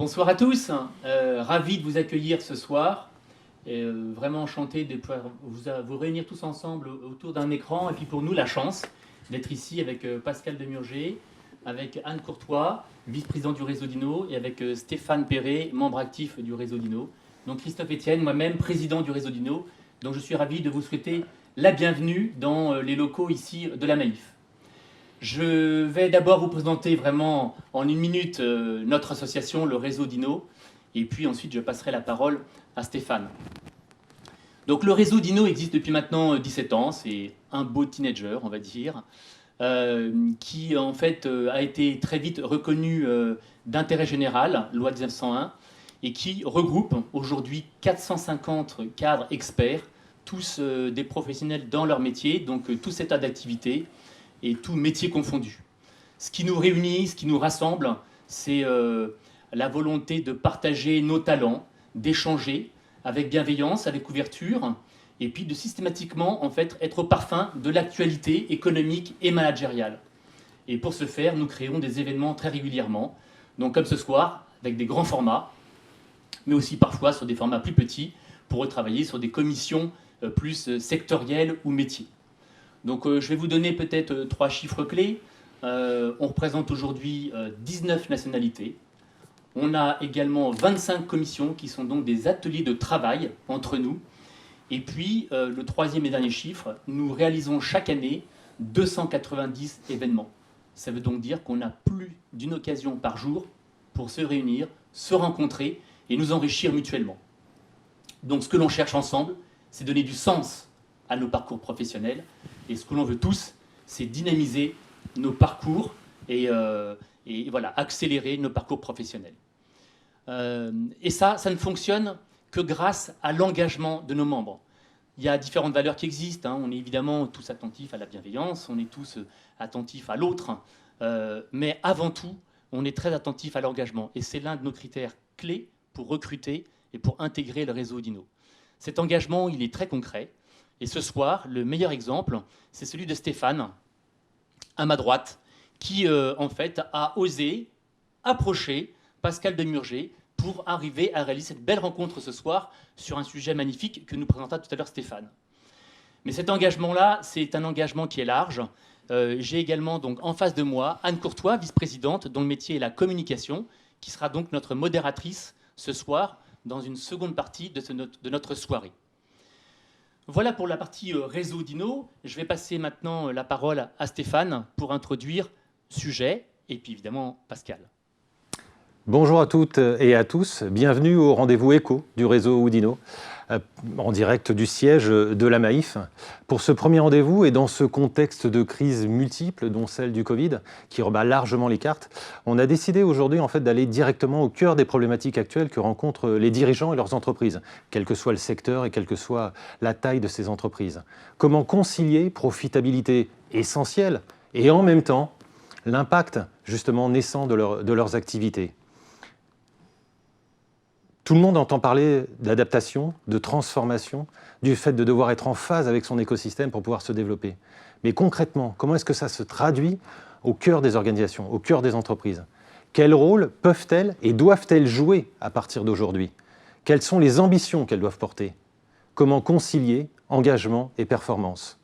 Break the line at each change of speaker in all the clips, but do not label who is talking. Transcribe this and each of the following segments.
Bonsoir à tous, ravi de vous accueillir ce soir et vraiment enchanté de pouvoir vous réunir tous ensemble autour d'un écran et puis pour nous la chance d'être ici avec Pascal Demurger, avec Anne Courtois, vice-président du réseau Dino et avec Stéphane Perret, membre actif du réseau Dino. Donc Christophe Etienne, moi-même président du réseau Dino, donc je suis ravi de vous souhaiter la bienvenue dans les locaux ici de la Maïf. Je vais d'abord vous présenter vraiment en une minute notre association, le réseau Dino, et puis ensuite je passerai la parole à Stéphane. Donc le réseau Dino existe depuis maintenant 17 ans, c'est un beau teenager, on va dire, qui en fait a été très vite reconnu d'intérêt général, loi 1901, et qui regroupe aujourd'hui 450 cadres experts, tous des professionnels dans leur métier, donc tous états d'activité, et tout métier confondu. Ce qui nous réunit, ce qui nous rassemble, c'est la volonté de partager nos talents, d'échanger avec bienveillance, avec ouverture, et puis de systématiquement en fait, être au parfum de l'actualité économique et managériale. Et pour ce faire, nous créons des événements très régulièrement, donc comme ce soir, avec des grands formats, mais aussi parfois sur des formats plus petits, pour retravailler sur des commissions plus sectorielles ou métiers. Donc je vais vous donner peut-être 3 chiffres clés. On représente aujourd'hui 19 nationalités. On a également 25 commissions qui sont donc des ateliers de travail entre nous. Et puis le 3e et dernier chiffre, nous réalisons chaque année 290 événements. Ça veut donc dire qu'on a plus d'une occasion par jour pour se réunir, se rencontrer et nous enrichir mutuellement. Donc ce que l'on cherche ensemble, c'est donner du sens à nos parcours professionnels. Et ce que l'on veut tous, c'est dynamiser nos parcours et voilà, accélérer nos parcours professionnels. Et ça ne fonctionne que grâce à l'engagement de nos membres. Il y a différentes valeurs qui existent. On est évidemment tous attentifs à la bienveillance, on est tous attentifs à l'autre. Mais avant tout, on est très attentifs à l'engagement. Et c'est l'un de nos critères clés pour recruter et pour intégrer le réseau Dino. Cet engagement, il est très concret. Et ce soir, le meilleur exemple, c'est celui de Stéphane, à ma droite, qui en fait a osé approcher Pascal Demurger pour arriver à réaliser cette belle rencontre ce soir sur un sujet magnifique que nous présentera tout à l'heure Stéphane. Mais cet engagement-là, c'est un engagement qui est large. J'ai également donc en face de moi Anne Courtois, vice-présidente, dont le métier est la communication, qui sera donc notre modératrice ce soir dans une seconde partie de notre soirée. Voilà pour la partie réseau Dino. Je vais passer maintenant la parole à Stéphane pour introduire sujet et puis évidemment Pascal.
Bonjour à toutes et à tous, bienvenue au rendez-vous écho du réseau Dino, en direct du siège de la Maïf. Pour ce premier rendez-vous et dans ce contexte de crise multiple, dont celle du Covid, qui rebat largement les cartes, on a décidé aujourd'hui en fait, d'aller directement au cœur des problématiques actuelles que rencontrent les dirigeants et leurs entreprises, quel que soit le secteur et quelle que soit la taille de ces entreprises. Comment concilier profitabilité essentielle et en même temps l'impact justement naissant de leurs activités. Tout le monde entend parler d'adaptation, de transformation, du fait de devoir être en phase avec son écosystème pour pouvoir se développer. Mais concrètement, comment est-ce que ça se traduit au cœur des organisations, au cœur des entreprises? Quel rôle peuvent-elles et doivent-elles jouer à partir d'aujourd'hui? Quelles sont les ambitions qu'elles doivent porter? Comment concilier engagement et performance?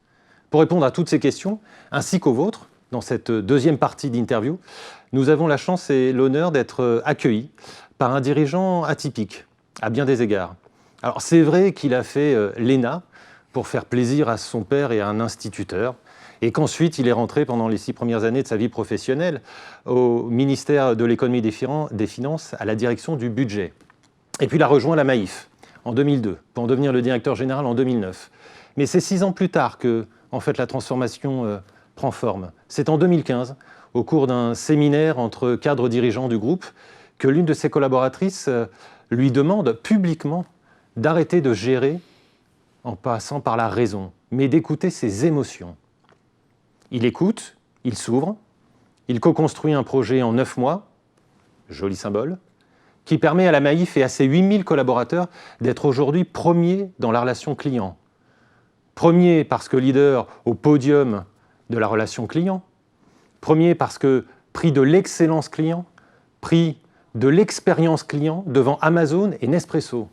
Pour répondre à toutes ces questions, ainsi qu'aux vôtres, dans cette deuxième partie d'interview, nous avons la chance et l'honneur d'être accueillis par un dirigeant atypique, à bien des égards. Alors c'est vrai qu'il a fait l'ENA pour faire plaisir à son père et à un instituteur, et qu'ensuite il est rentré pendant les 6 premières années de sa vie professionnelle au ministère de l'économie et des finances, à la direction du budget. Et puis il a rejoint la Maïf en 2002, pour en devenir le directeur général en 2009. Mais c'est 6 ans plus tard que en fait, la transformation prend forme. C'est en 2015, au cours d'un séminaire entre cadres dirigeants du groupe, que l'une de ses collaboratrices lui demande publiquement d'arrêter de gérer en passant par la raison, mais d'écouter ses émotions. Il écoute, il s'ouvre, il co-construit un projet en 9 mois, joli symbole, qui permet à la Maïf et à ses 8000 collaborateurs d'être aujourd'hui premiers dans la relation client. Premier parce que leader au podium de la relation client, premier parce que prix de l'excellence client, prix de l'expérience client devant Amazon et Nespresso.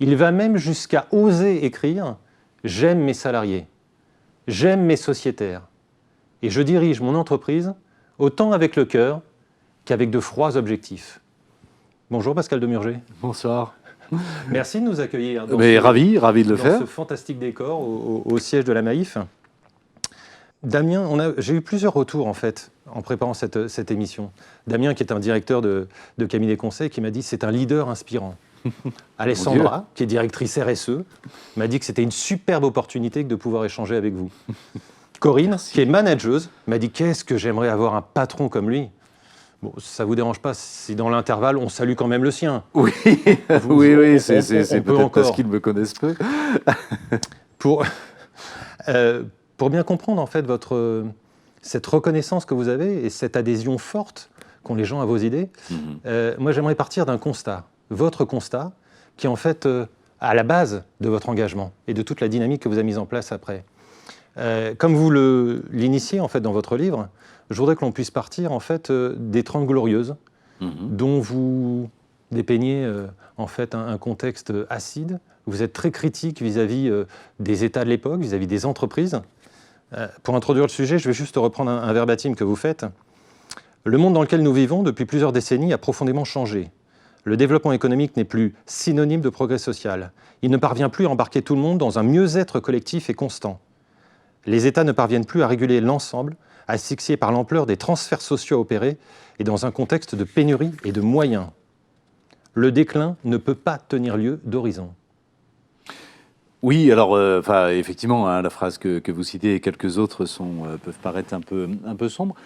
Il va même jusqu'à oser écrire « J'aime mes salariés, j'aime mes sociétaires et je dirige mon entreprise autant avec le cœur qu'avec de froids objectifs ». Bonjour Pascal Demurger.
Bonsoir.
Merci de nous accueillir dans,
ravi de le faire.
Ce fantastique décor au siège de la Maïf. Damien, j'ai eu plusieurs retours en fait en préparant cette émission. Damien, qui est un directeur de cabinet conseil, qui m'a dit c'est un leader inspirant. Alessandra, qui est directrice RSE, m'a dit que c'était une superbe opportunité de pouvoir échanger avec vous. Corinne, Merci. Qui est manageuse, m'a dit qu'est-ce que j'aimerais avoir un patron comme lui. Bon, ça ne vous dérange pas si dans l'intervalle, on salue quand même le sien.
Oui, oui, c'est peut-être parce qu'ils me connaissent peu.
Pour bien comprendre en fait cette reconnaissance que vous avez et cette adhésion forte qu'ont les gens à vos idées, moi j'aimerais partir d'un constat, votre constat, qui est en fait à la base de votre engagement et de toute la dynamique que vous avez mise en place après. Comme vous l'initiez en fait dans votre livre, je voudrais que l'on puisse partir en fait des 30 Glorieuses, dont vous dépeignez en fait un contexte acide. Vous êtes très critique vis-à-vis des États de l'époque, vis-à-vis des entreprises. Pour introduire le sujet, je vais juste reprendre un verbatim que vous faites. Le monde dans lequel nous vivons depuis plusieurs décennies a profondément changé. Le développement économique n'est plus synonyme de progrès social. Il ne parvient plus à embarquer tout le monde dans un mieux-être collectif et constant. Les États ne parviennent plus à réguler l'ensemble, asphyxiés par l'ampleur des transferts sociaux à opérer et dans un contexte de pénurie et de moyens. Le déclin ne peut pas tenir lieu d'horizon.
Oui, alors, effectivement, la phrase que vous citez et quelques autres peuvent paraître un peu sombres.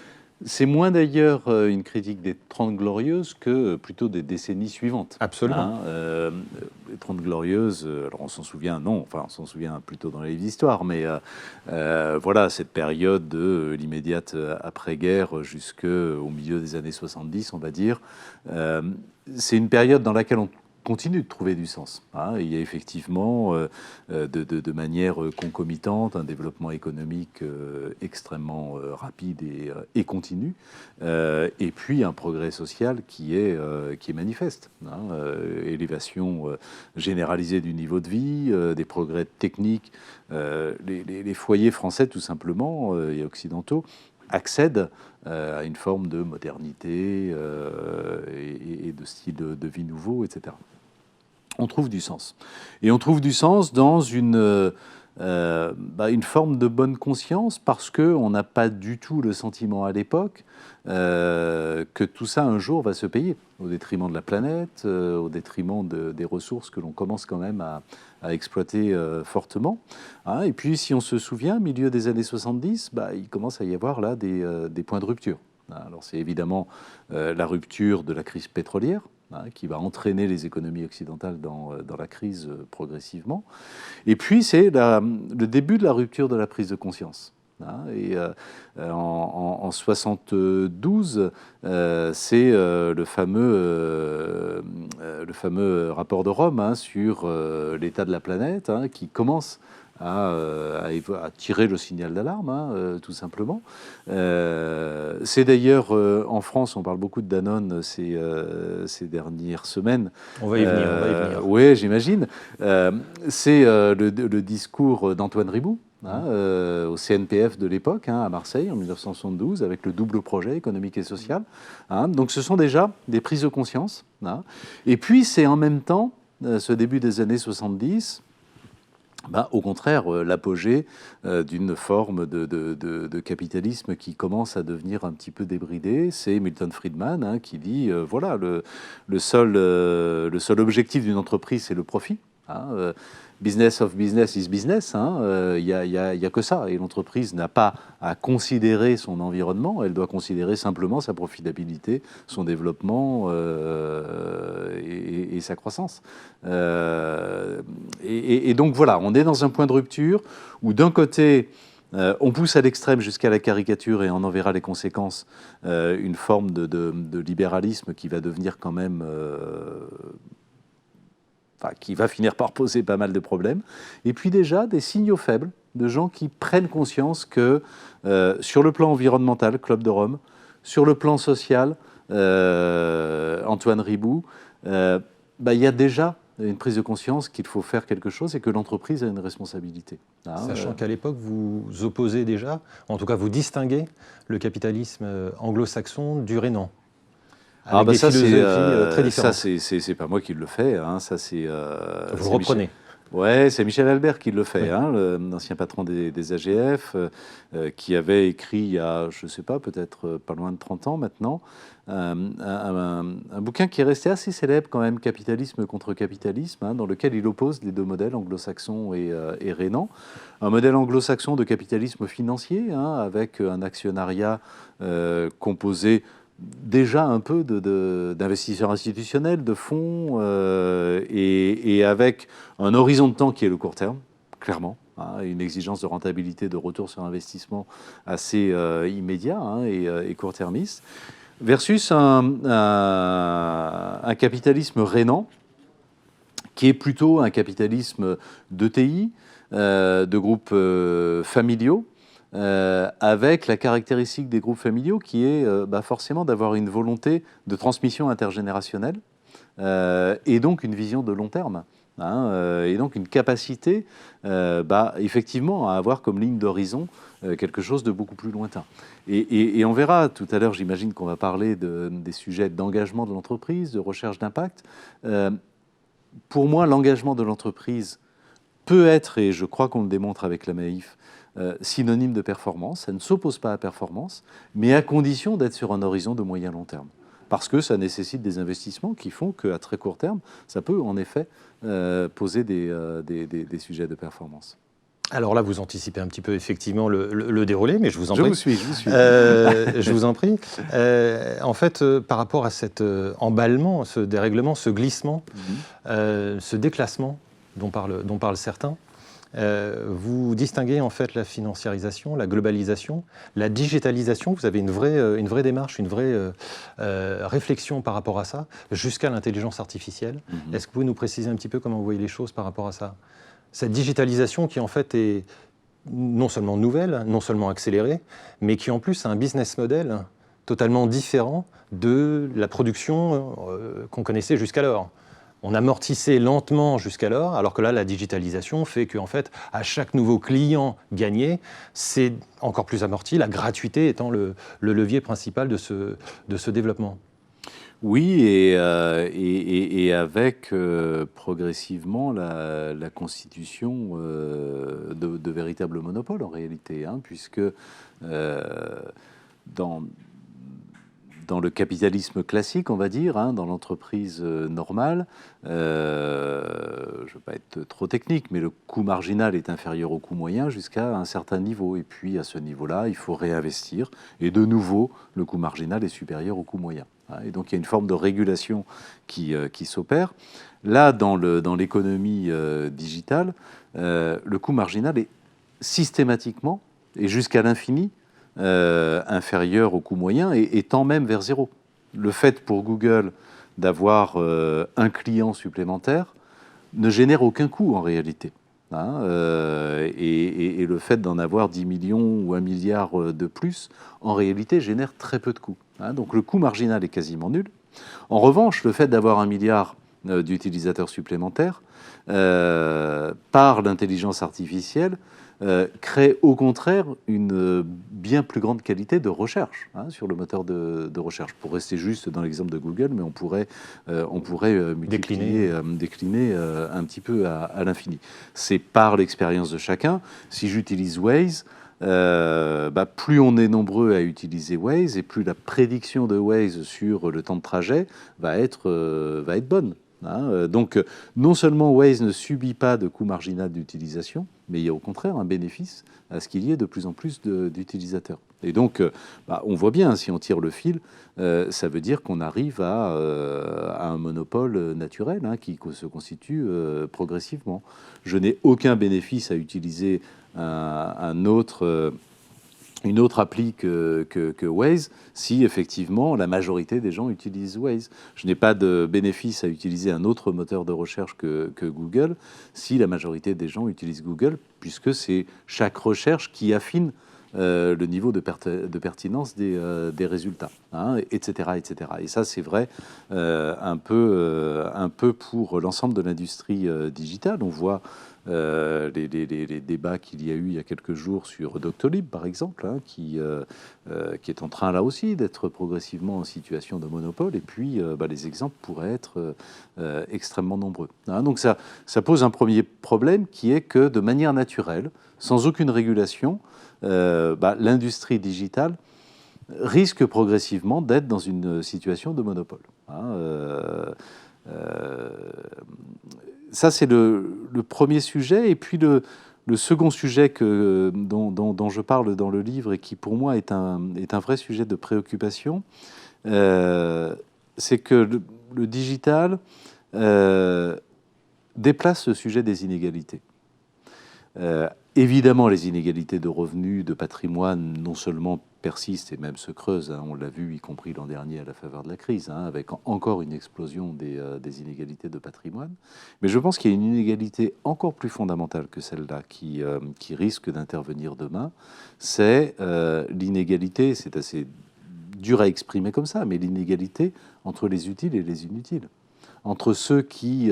C'est moins d'ailleurs une critique des 30 Glorieuses que plutôt des décennies suivantes.
Absolument.
Les 30 Glorieuses, alors on s'en souvient, on s'en souvient plutôt dans les livres d'histoire, mais voilà, cette période de l'immédiate après-guerre jusqu'au milieu des années 70, on va dire, c'est une période dans laquelle on continue de trouver du sens. Il y a effectivement, de manière concomitante, un développement économique extrêmement rapide et continu, et puis un progrès social qui est manifeste. Élévation généralisée du niveau de vie, des progrès techniques. Les foyers français, tout simplement, et occidentaux, accèdent à une forme de modernité et de style de vie nouveau, etc. On trouve du sens. Et on trouve du sens dans une forme de bonne conscience parce qu'on n'a pas du tout le sentiment à l'époque que tout ça un jour va se payer au détriment de la planète, au détriment des ressources que l'on commence quand même à exploiter fortement. Et puis si on se souvient, milieu des années 70, il commence à y avoir là des points de rupture. Alors c'est évidemment la rupture de la crise pétrolière, qui va entraîner les économies occidentales dans la crise progressivement. Et puis, c'est le début de la rupture de la prise de conscience. Et en 72, c'est le fameux rapport de Rome sur l'état de la planète qui commence à tirer le signal d'alarme, tout simplement. C'est d'ailleurs, en France, on parle beaucoup de Danone ces dernières semaines.
On va y venir.
Oui, j'imagine. C'est le discours d'Antoine Riboud, au CNPF de l'époque, à Marseille, en 1972, avec le double projet économique et social. Donc ce sont déjà des prises de conscience. Et puis c'est en même temps, ce début des années 70, au contraire, l'apogée d'une forme de capitalisme qui commence à devenir un petit peu débridé. C'est Milton Friedman qui dit voilà, le seul objectif d'une entreprise, c'est le profit. Business of business is business. Il y a que ça. Et l'entreprise n'a pas à considérer son environnement. Elle doit considérer simplement sa profitabilité, son développement et sa croissance. Et donc voilà, on est dans un point de rupture où d'un côté, on pousse à l'extrême jusqu'à la caricature et on en verra les conséquences, une forme de libéralisme qui va devenir quand même... qui va finir par poser pas mal de problèmes, et puis déjà des signaux faibles de gens qui prennent conscience que sur le plan environnemental, Club de Rome, sur le plan social, Antoine Riboud, il y a déjà une prise de conscience qu'il faut faire quelque chose et que l'entreprise a une responsabilité.
Sachant qu'à l'époque, vous opposez déjà, en tout cas vous distinguez le capitalisme anglo-saxon du rénan. Avec des philosophies très différentes.
Ça, c'est pas moi qui le fais. Ça, c'est.
Vous reprenez.
Ouais, c'est Michel Albert qui le fait, l'ancien patron des AGF, qui avait écrit il y a, je ne sais pas, peut-être pas loin de 30 ans maintenant, un bouquin qui est resté assez célèbre quand même, Capitalisme contre capitalisme, dans lequel il oppose les deux modèles, anglo-saxon et rénan. Un modèle anglo-saxon de capitalisme financier, avec un actionnariat composé déjà un peu d'investisseurs institutionnels, de fonds, et avec un horizon de temps qui est le court terme, clairement, une exigence de rentabilité, de retour sur investissement assez immédiat et court-termiste, versus un capitalisme rénan, qui est plutôt un capitalisme d'ETI, de groupes familiaux, avec la caractéristique des groupes familiaux qui est forcément d'avoir une volonté de transmission intergénérationnelle et donc une vision de long terme. Et donc une capacité effectivement à avoir comme ligne d'horizon quelque chose de beaucoup plus lointain. Et on verra tout à l'heure, j'imagine qu'on va parler des sujets d'engagement de l'entreprise, de recherche d'impact. Pour moi, l'engagement de l'entreprise peut être, et je crois qu'on le démontre avec la Maïf, synonyme de performance. Ça ne s'oppose pas à performance, mais à condition d'être sur un horizon de moyen-long terme. Parce que ça nécessite des investissements qui font qu'à très court terme, ça peut en effet poser des sujets de performance.
Alors là, vous anticipez un petit peu effectivement le déroulé, mais je vous en prie.
Je vous suis.
Je vous en prie. En fait, par rapport à cet emballement, ce dérèglement, ce glissement, ce déclassement dont parlent certains, vous distinguez en fait la financiarisation, la globalisation, la digitalisation. Vous avez une vraie démarche, une vraie réflexion par rapport à ça, jusqu'à l'intelligence artificielle. Est-ce que vous pouvez nous préciser un petit peu comment vous voyez les choses par rapport à ça ? Cette digitalisation qui en fait est non seulement nouvelle, non seulement accélérée, mais qui en plus a un business model totalement différent de la production qu'on connaissait jusqu'alors. On amortissait lentement jusqu'alors, alors que là, la digitalisation fait qu'en fait, à chaque nouveau client gagné, c'est encore plus amorti, la gratuité étant le levier principal de ce développement.
Oui, et avec progressivement la constitution de véritables monopoles en réalité, puisque dans le capitalisme classique, on va dire, dans l'entreprise normale, je ne veux pas être trop technique, mais le coût marginal est inférieur au coût moyen jusqu'à un certain niveau. Et puis, à ce niveau-là, il faut réinvestir. Et de nouveau, le coût marginal est supérieur au coût moyen. Et donc, il y a une forme de régulation qui s'opère. Là, dans l'économie digitale, le coût marginal est systématiquement, et jusqu'à l'infini, inférieur au coût moyen et tend même vers zéro. Le fait pour Google d'avoir un client supplémentaire ne génère aucun coût en réalité. Et le fait d'en avoir 10 millions ou 1 milliard de plus, en réalité, génère très peu de coûts. Donc le coût marginal est quasiment nul. En revanche, le fait d'avoir 1 milliard d'utilisateurs supplémentaires par l'intelligence artificielle crée au contraire une bien plus grande qualité de recherche sur le moteur de recherche. Pour rester juste dans l'exemple de Google, mais on pourrait multiplier, décliner un petit peu à l'infini. C'est par l'expérience de chacun. Si j'utilise Waze, plus on est nombreux à utiliser Waze et plus la prédiction de Waze sur le temps de trajet va être bonne. Donc, non seulement Waze ne subit pas de coût marginal d'utilisation, mais il y a au contraire un bénéfice à ce qu'il y ait de plus en plus d'utilisateurs. Et donc, on voit bien, si on tire le fil, ça veut dire qu'on arrive à un monopole naturel qui se constitue progressivement. Je n'ai aucun bénéfice à utiliser une autre appli que Waze, si effectivement la majorité des gens utilisent Waze. Je n'ai pas de bénéfice à utiliser un autre moteur de recherche que Google, si la majorité des gens utilisent Google, puisque c'est chaque recherche qui affine le niveau de pertinence des résultats, hein, etc., etc. Et ça, c'est vrai un peu pour l'ensemble de l'industrie digitale. On voit les débats qu'il y a eu il y a quelques jours sur Doctolib, par exemple, hein, qui est en train, là aussi, d'être progressivement en situation de monopole. Et puis, les exemples pourraient être extrêmement nombreux. Hein. Donc, ça pose un premier problème qui est que, de manière naturelle, sans aucune régulation, l'industrie digitale risque progressivement d'être dans une situation de monopole. Hein. Ça, c'est le premier sujet. Et puis, le second sujet dont je parle dans le livre et qui, pour moi, est un vrai sujet de préoccupation, c'est que le digital déplace le sujet des inégalités. Évidemment, les inégalités de revenus, de patrimoine, non seulement persistent et même se creusent, hein, on l'a vu, y compris l'an dernier à la faveur de la crise, hein, avec encore une explosion des inégalités de patrimoine. Mais je pense qu'il y a une inégalité encore plus fondamentale que celle-là qui risque d'intervenir demain. C'est l'inégalité, c'est assez dur à exprimer comme ça, mais l'inégalité entre les utiles et les inutiles. Entre ceux qui,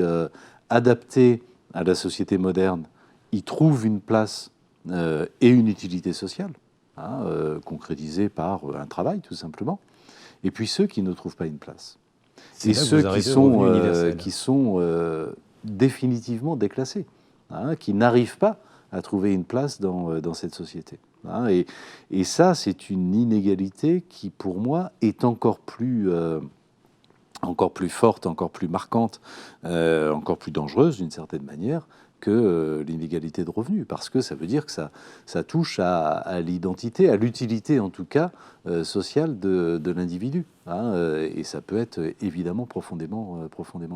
adaptés à la société moderne, y trouvent une place et une utilité sociale, hein, concrétisée par un travail tout simplement, et puis ceux qui ne trouvent pas une place. Et ceux qui sont définitivement déclassés, hein, qui n'arrivent pas à trouver une place dans cette société. Hein, et ça, c'est une inégalité qui, pour moi, est encore plus forte, encore plus marquante, encore plus dangereuse d'une certaine manière que l'inégalité de revenus, parce que ça veut dire que ça touche à l'identité, à l'utilité en tout cas sociale de l'individu, hein, et ça peut être évidemment profondément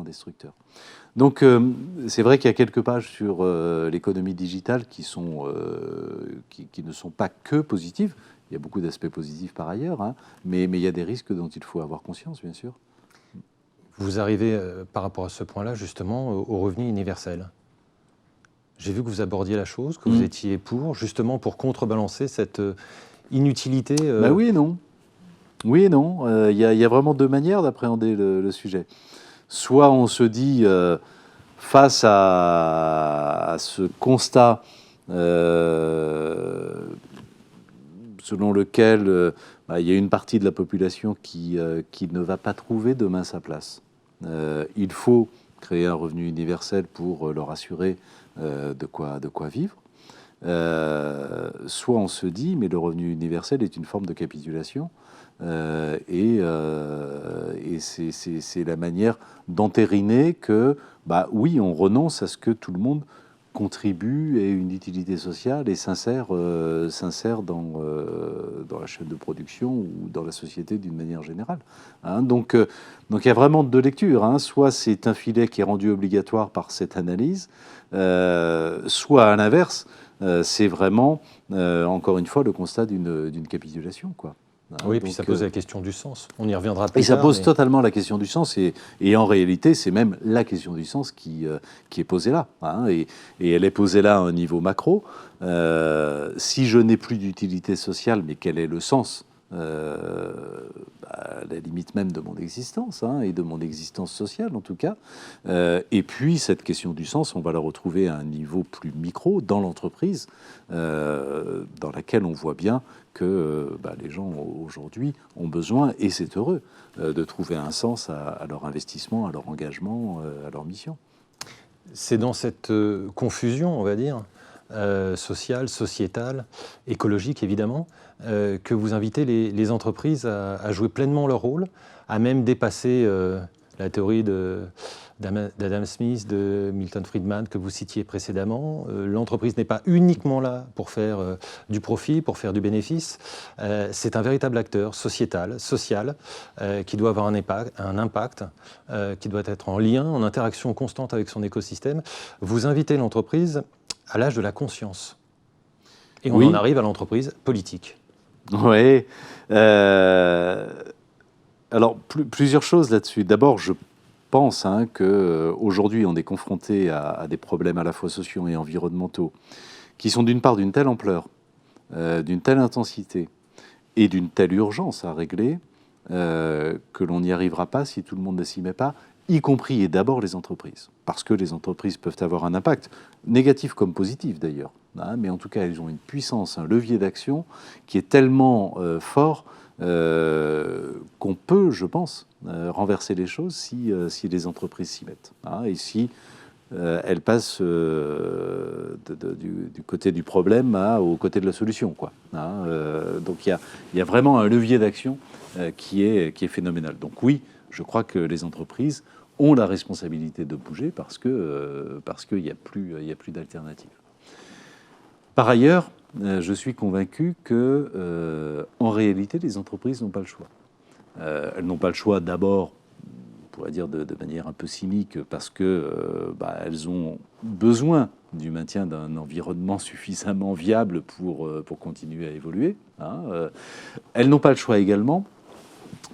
destructeur. Donc c'est vrai qu'il y a quelques pages sur l'économie digitale qui ne sont pas que positives. Il y a beaucoup d'aspects positifs par ailleurs, hein, mais il y a des risques dont il faut avoir conscience, bien sûr.
Vous arrivez par rapport à ce point-là justement au revenu universel. J'ai vu que vous abordiez la chose, que vous étiez justement pour contrebalancer cette inutilité.
Oui et non. Oui et non. Il y a vraiment deux manières d'appréhender le sujet. Soit on se dit, face à ce constat selon lequel il y a une partie de la population qui ne va pas trouver demain sa place. Il faut créer un revenu universel pour leur assurer de quoi vivre. Soit on se dit, mais le revenu universel est une forme de capitulation, et c'est la manière d'entériner que, oui, on renonce à ce que tout le monde contribue, ait une utilité sociale et s'insère dans la chaîne de production ou dans la société d'une manière générale. Hein, donc il y a vraiment deux lectures. Hein. Soit c'est un filet qui est rendu obligatoire par cette analyse, soit à l'inverse, c'est vraiment, encore une fois, le constat d'une capitulation, quoi.
Oui, puis ça pose la question du sens. On y reviendra plus tard.
Et ça pose totalement la question du sens. Et en réalité, c'est même la question du sens qui est posée là. Hein, et elle est posée là à un niveau macro. Si je n'ai plus d'utilité sociale, mais quel est le sens à la limite même de mon existence, hein, et de mon existence sociale en tout cas. Et puis cette question du sens, on va la retrouver à un niveau plus micro dans l'entreprise, dans laquelle on voit bien que les gens aujourd'hui ont besoin, et c'est heureux, de trouver un sens à leur investissement, à leur engagement, à leur mission.
C'est dans cette confusion, on va dire, sociale, sociétale, écologique évidemment, que vous invitez les entreprises à jouer pleinement leur rôle, à même dépasser la théorie d'Adam Smith, de Milton Friedman que vous citiez précédemment. L'entreprise n'est pas uniquement là pour faire du profit, pour faire du bénéfice. C'est un véritable acteur sociétal, social, qui doit avoir un impact, qui doit être en lien, en interaction constante avec son écosystème. Vous invitez l'entreprise à l'âge de la conscience. Et on en arrive à l'entreprise politique.
Oui. Alors, plusieurs choses là-dessus. D'abord, je pense qu'aujourd'hui, on est confronté à des problèmes à la fois sociaux et environnementaux qui sont d'une part d'une telle ampleur d'une telle intensité et d'une telle urgence à régler que l'on n'y arrivera pas si tout le monde ne s'y met pas, y compris et d'abord les entreprises. Parce que les entreprises peuvent avoir un impact, négatif comme positif d'ailleurs, hein, mais en tout cas elles ont une puissance, un levier d'action qui est tellement fort qu'on peut, je pense, renverser les choses si les entreprises s'y mettent. Hein, et si elles passent du côté du problème au côté de la solution, quoi. Hein, donc il y a vraiment un levier d'action qui est phénoménal. Donc oui, je crois que les entreprises ont la responsabilité de bouger parce qu'il n'y a plus d'alternative. Par ailleurs, je suis convaincu que, en réalité, les entreprises n'ont pas le choix. Elles n'ont pas le choix d'abord, on pourrait dire de manière un peu cynique, parce que elles ont besoin du maintien d'un environnement suffisamment viable pour continuer à évoluer. Hein. Elles n'ont pas le choix également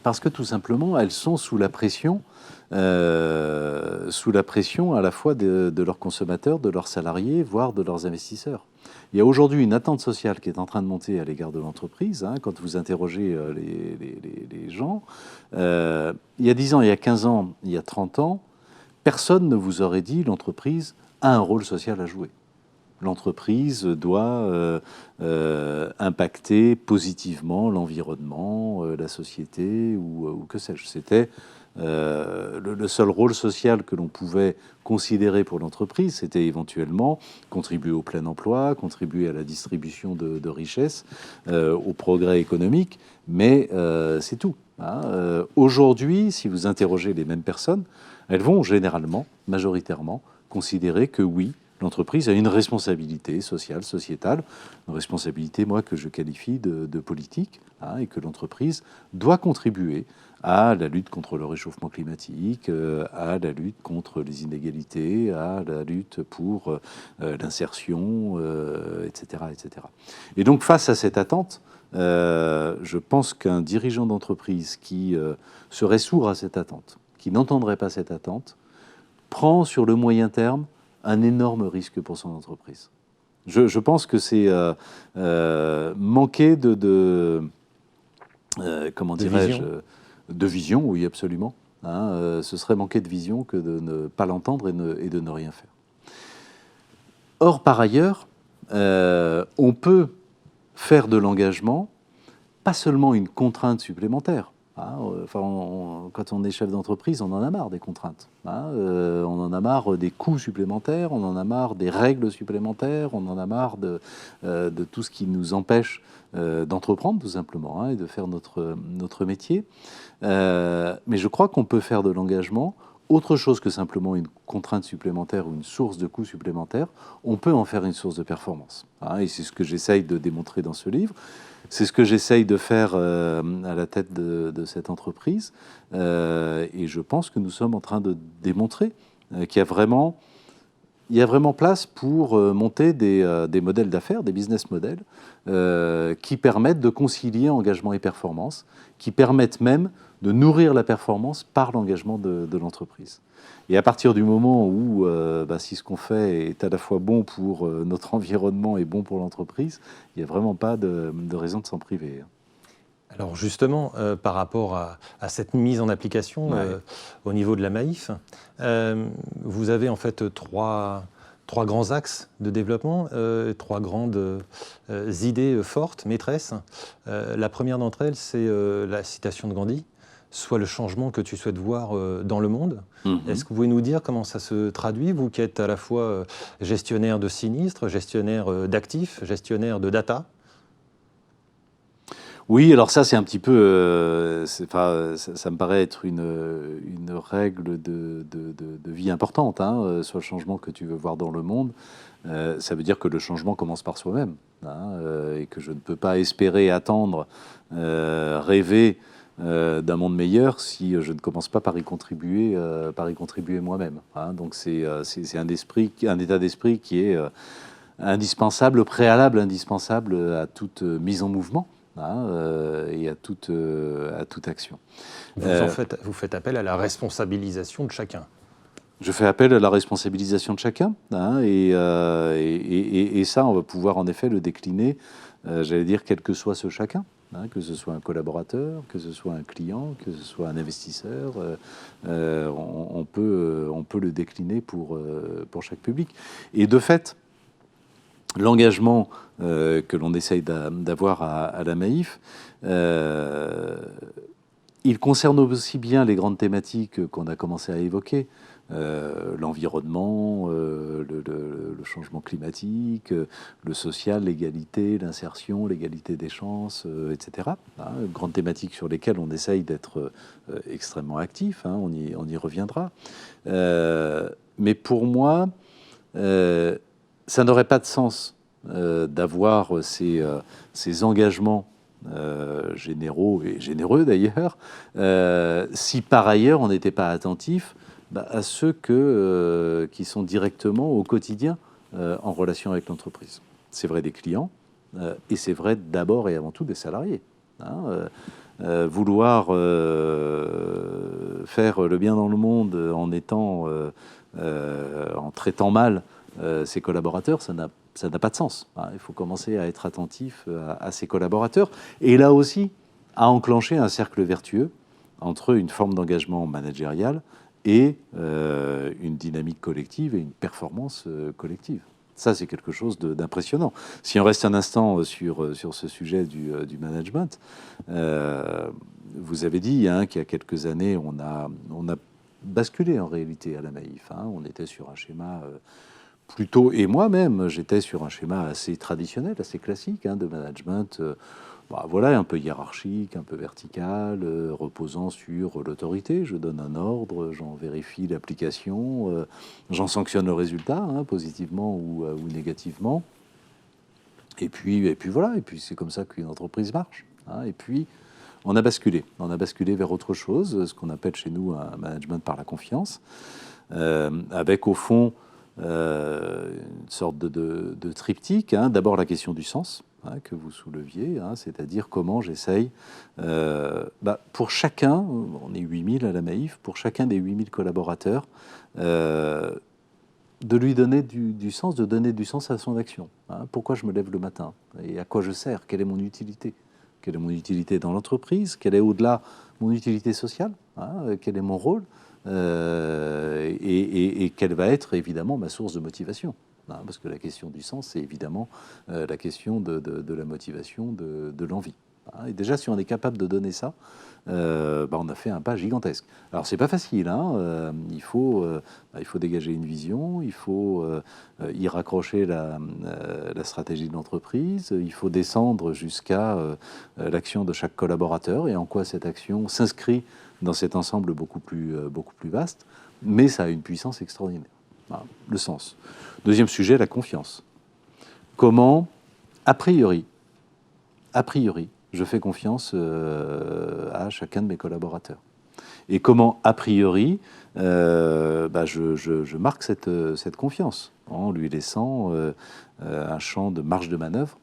parce que tout simplement, elles sont sous la pression à la fois de leurs consommateurs, de leurs salariés, voire de leurs investisseurs. Il y a aujourd'hui une attente sociale qui est en train de monter à l'égard de l'entreprise. Hein, quand vous interrogez les gens, il y a 10 ans, il y a 15 ans, il y a 30 ans, personne ne vous aurait dit l'entreprise a un rôle social à jouer. L'entreprise doit impacter positivement l'environnement, la société ou que sais-je. C'était le seul rôle social que l'on pouvait considérer pour l'entreprise, c'était éventuellement contribuer au plein emploi, contribuer à la distribution de richesses, au progrès économique, mais c'est tout. Hein. Aujourd'hui, si vous interrogez les mêmes personnes, elles vont généralement, majoritairement, considérer que oui, l'entreprise a une responsabilité sociale, sociétale, une responsabilité, moi, que je qualifie de politique, hein, et que l'entreprise doit contribuer à la lutte contre le réchauffement climatique, à la lutte contre les inégalités, à la lutte pour l'insertion, etc., etc. Et donc, face à cette attente, je pense qu'un dirigeant d'entreprise qui serait sourd à cette attente, qui n'entendrait pas cette attente, prend sur le moyen terme un énorme risque pour son entreprise. Je pense que c'est manquer comment dirais-je, de vision, oui, absolument. Hein, ce serait manquer de vision que de ne pas l'entendre et de ne rien faire. Or, par ailleurs, on peut faire de l'engagement pas seulement une contrainte supplémentaire. Hein, quand on est chef d'entreprise, on en a marre des contraintes. Hein, on en a marre des coûts supplémentaires, on en a marre des règles supplémentaires, on en a marre de tout ce qui nous empêche d'entreprendre, tout simplement, hein, et de faire notre métier. Mais je crois qu'on peut faire de l'engagement autre chose que simplement une contrainte supplémentaire ou une source de coûts supplémentaires. On peut en faire une source de performance. Hein, et c'est ce que j'essaye de démontrer dans ce livre. C'est ce que j'essaye de faire à la tête de cette entreprise. Et je pense que nous sommes en train de démontrer qu'il y a vraiment place pour monter des modèles d'affaires, des business models, qui permettent de concilier engagement et performance, qui permettent même de nourrir la performance par l'engagement de l'entreprise. Et à partir du moment où, si ce qu'on fait est à la fois bon pour notre environnement et bon pour l'entreprise, il n'y a vraiment pas de raison de s'en priver.
Alors justement, par rapport à cette mise en application au niveau de la Maïf, vous avez en fait trois grands axes de développement, trois grandes idées fortes, maîtresses. La première d'entre elles, c'est la citation de Gandhi, soit le changement que tu souhaites voir dans le monde. Est-ce que vous pouvez nous dire comment ça se traduit, vous qui êtes à la fois gestionnaire de sinistres, gestionnaire d'actifs, gestionnaire de data?
Oui, alors ça c'est un petit peu, ça me paraît être une règle de vie importante, hein, sur le changement que tu veux voir dans le monde. Ça veut dire que le changement commence par soi-même, hein, et que je ne peux pas espérer, attendre, rêver d'un monde meilleur si je ne commence pas par y contribuer moi-même. Hein. Donc c'est un état d'esprit qui est indispensable, préalable, indispensable à toute mise en mouvement. Hein, et à toute action.
Vous faites appel à la responsabilisation de chacun.
Je fais appel à la responsabilisation de chacun, hein, et ça, on va pouvoir en effet le décliner, j'allais dire, quel que soit ce chacun, hein, que ce soit un collaborateur, que ce soit un client, que ce soit un investisseur, on peut le décliner pour chaque public. Et de fait, l'engagement que l'on essaye d'avoir à la Maïf, il concerne aussi bien les grandes thématiques qu'on a commencé à évoquer, l'environnement, le changement climatique, le social, l'égalité, l'insertion, l'égalité des chances, etc. Hein, grandes thématiques sur lesquelles on essaye d'être extrêmement actif, hein, on y reviendra. Mais pour moi, ça n'aurait pas de sens d'avoir ces engagements généraux et généreux d'ailleurs, si par ailleurs on n'était pas attentif à ceux qui sont directement au quotidien en relation avec l'entreprise. C'est vrai des clients et c'est vrai d'abord et avant tout des salariés. Hein, vouloir faire le bien dans le monde en traitant mal ses collaborateurs, ça n'a pas de sens. Il faut commencer à être attentif à ses collaborateurs et là aussi à enclencher un cercle vertueux entre une forme d'engagement managérial et une dynamique collective et une performance collective. Ça, c'est quelque chose d'impressionnant. Si on reste un instant sur ce sujet du management, vous avez dit hein, qu'il y a quelques années, on a basculé en réalité à la Maïf. Hein. On était sur un schéma plutôt, et moi-même, j'étais sur un schéma assez traditionnel, assez classique hein, de management. Voilà, un peu hiérarchique, un peu vertical, reposant sur l'autorité. Je donne un ordre, j'en vérifie l'application, j'en sanctionne le résultat, hein, positivement ou négativement. Et puis voilà, et puis c'est comme ça qu'une entreprise marche. Hein, et puis on a basculé vers autre chose, ce qu'on appelle chez nous un management par la confiance, avec au fond une sorte de triptyque. Hein, d'abord la question du sens. Hein, que vous souleviez, hein, c'est-à-dire comment j'essaye, pour chacun, on est 8000 à la Maïf, pour chacun des 8000 collaborateurs, de lui donner du sens, de donner du sens à son action. Hein. Pourquoi je me lève le matin et à quoi je sers? Quelle est mon utilité? Quelle est mon utilité dans l'entreprise? Quelle est au-delà mon utilité sociale? Hein, quel est mon rôle? Et quelle va être évidemment ma source de motivation? Parce que la question du sens, c'est évidemment la question de la motivation, de l'envie. Et déjà, si on est capable de donner ça, on a fait un pas gigantesque. Alors, c'est pas facile. Hein, il faut dégager une vision, il faut y raccrocher la stratégie de l'entreprise, il faut descendre jusqu'à l'action de chaque collaborateur et en quoi cette action s'inscrit dans cet ensemble beaucoup plus vaste. Mais ça a une puissance extraordinaire. Voilà, le sens. Deuxième sujet, la confiance. Comment, a priori, je fais confiance à chacun de mes collaborateurs. Et comment, a priori, je marque cette confiance en lui laissant un champ de marge de manœuvre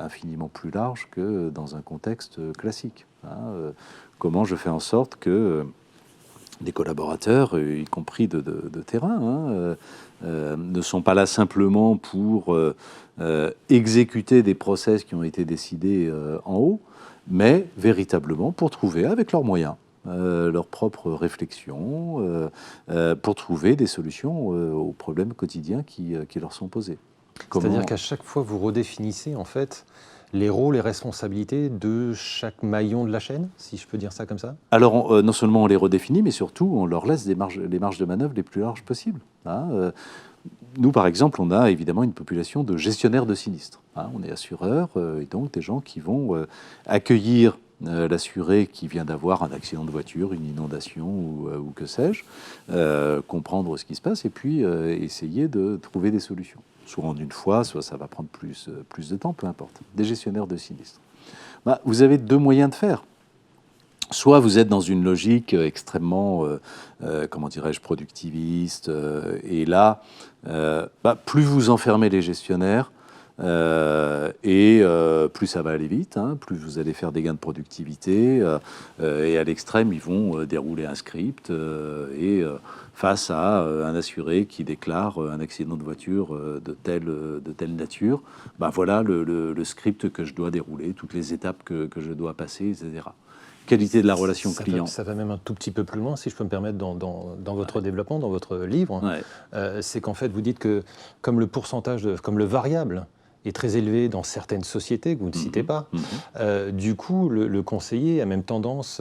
infiniment plus large que dans un contexte classique. Hein, comment je fais en sorte que des collaborateurs, y compris de terrain, ne sont pas là simplement pour exécuter des process qui ont été décidés en haut, mais véritablement pour trouver, avec leurs moyens, leurs propres réflexions, pour trouver des solutions aux problèmes quotidiens qui leur sont posés.
C'est-à-dire qu'à chaque fois, vous redéfinissez en fait les rôles et responsabilités de chaque maillon de la chaîne, si je peux dire ça comme ça?
Alors, non seulement on les redéfinit, mais surtout on leur laisse les marges de manœuvre les plus larges possibles. Hein. Nous, par exemple, on a évidemment une population de gestionnaires de sinistres. Hein. On est assureurs, et donc des gens qui vont accueillir l'assuré qui vient d'avoir un accident de voiture, une inondation ou que sais-je, comprendre ce qui se passe et puis essayer de trouver des solutions. Soit en une fois, soit ça va prendre plus de temps, peu importe. Des gestionnaires de sinistres. Vous avez deux moyens de faire. Soit vous êtes dans une logique extrêmement, productiviste, et là, plus vous enfermez les gestionnaires, et plus ça va aller vite, hein, plus vous allez faire des gains de productivité, et à l'extrême, ils vont dérouler un script et face à un assuré qui déclare un accident de voiture de telle nature. Voilà le script que je dois dérouler, toutes les étapes que je dois passer, etc. Qualité de la relation client.
Ça va même un tout petit peu plus loin, si je peux me permettre, dans votre développement, dans votre livre.
Ouais.
C'est qu'en fait, vous dites que comme le pourcentage, comme le variable est très élevé dans certaines sociétés que vous ne citez pas, du coup, le conseiller a même tendance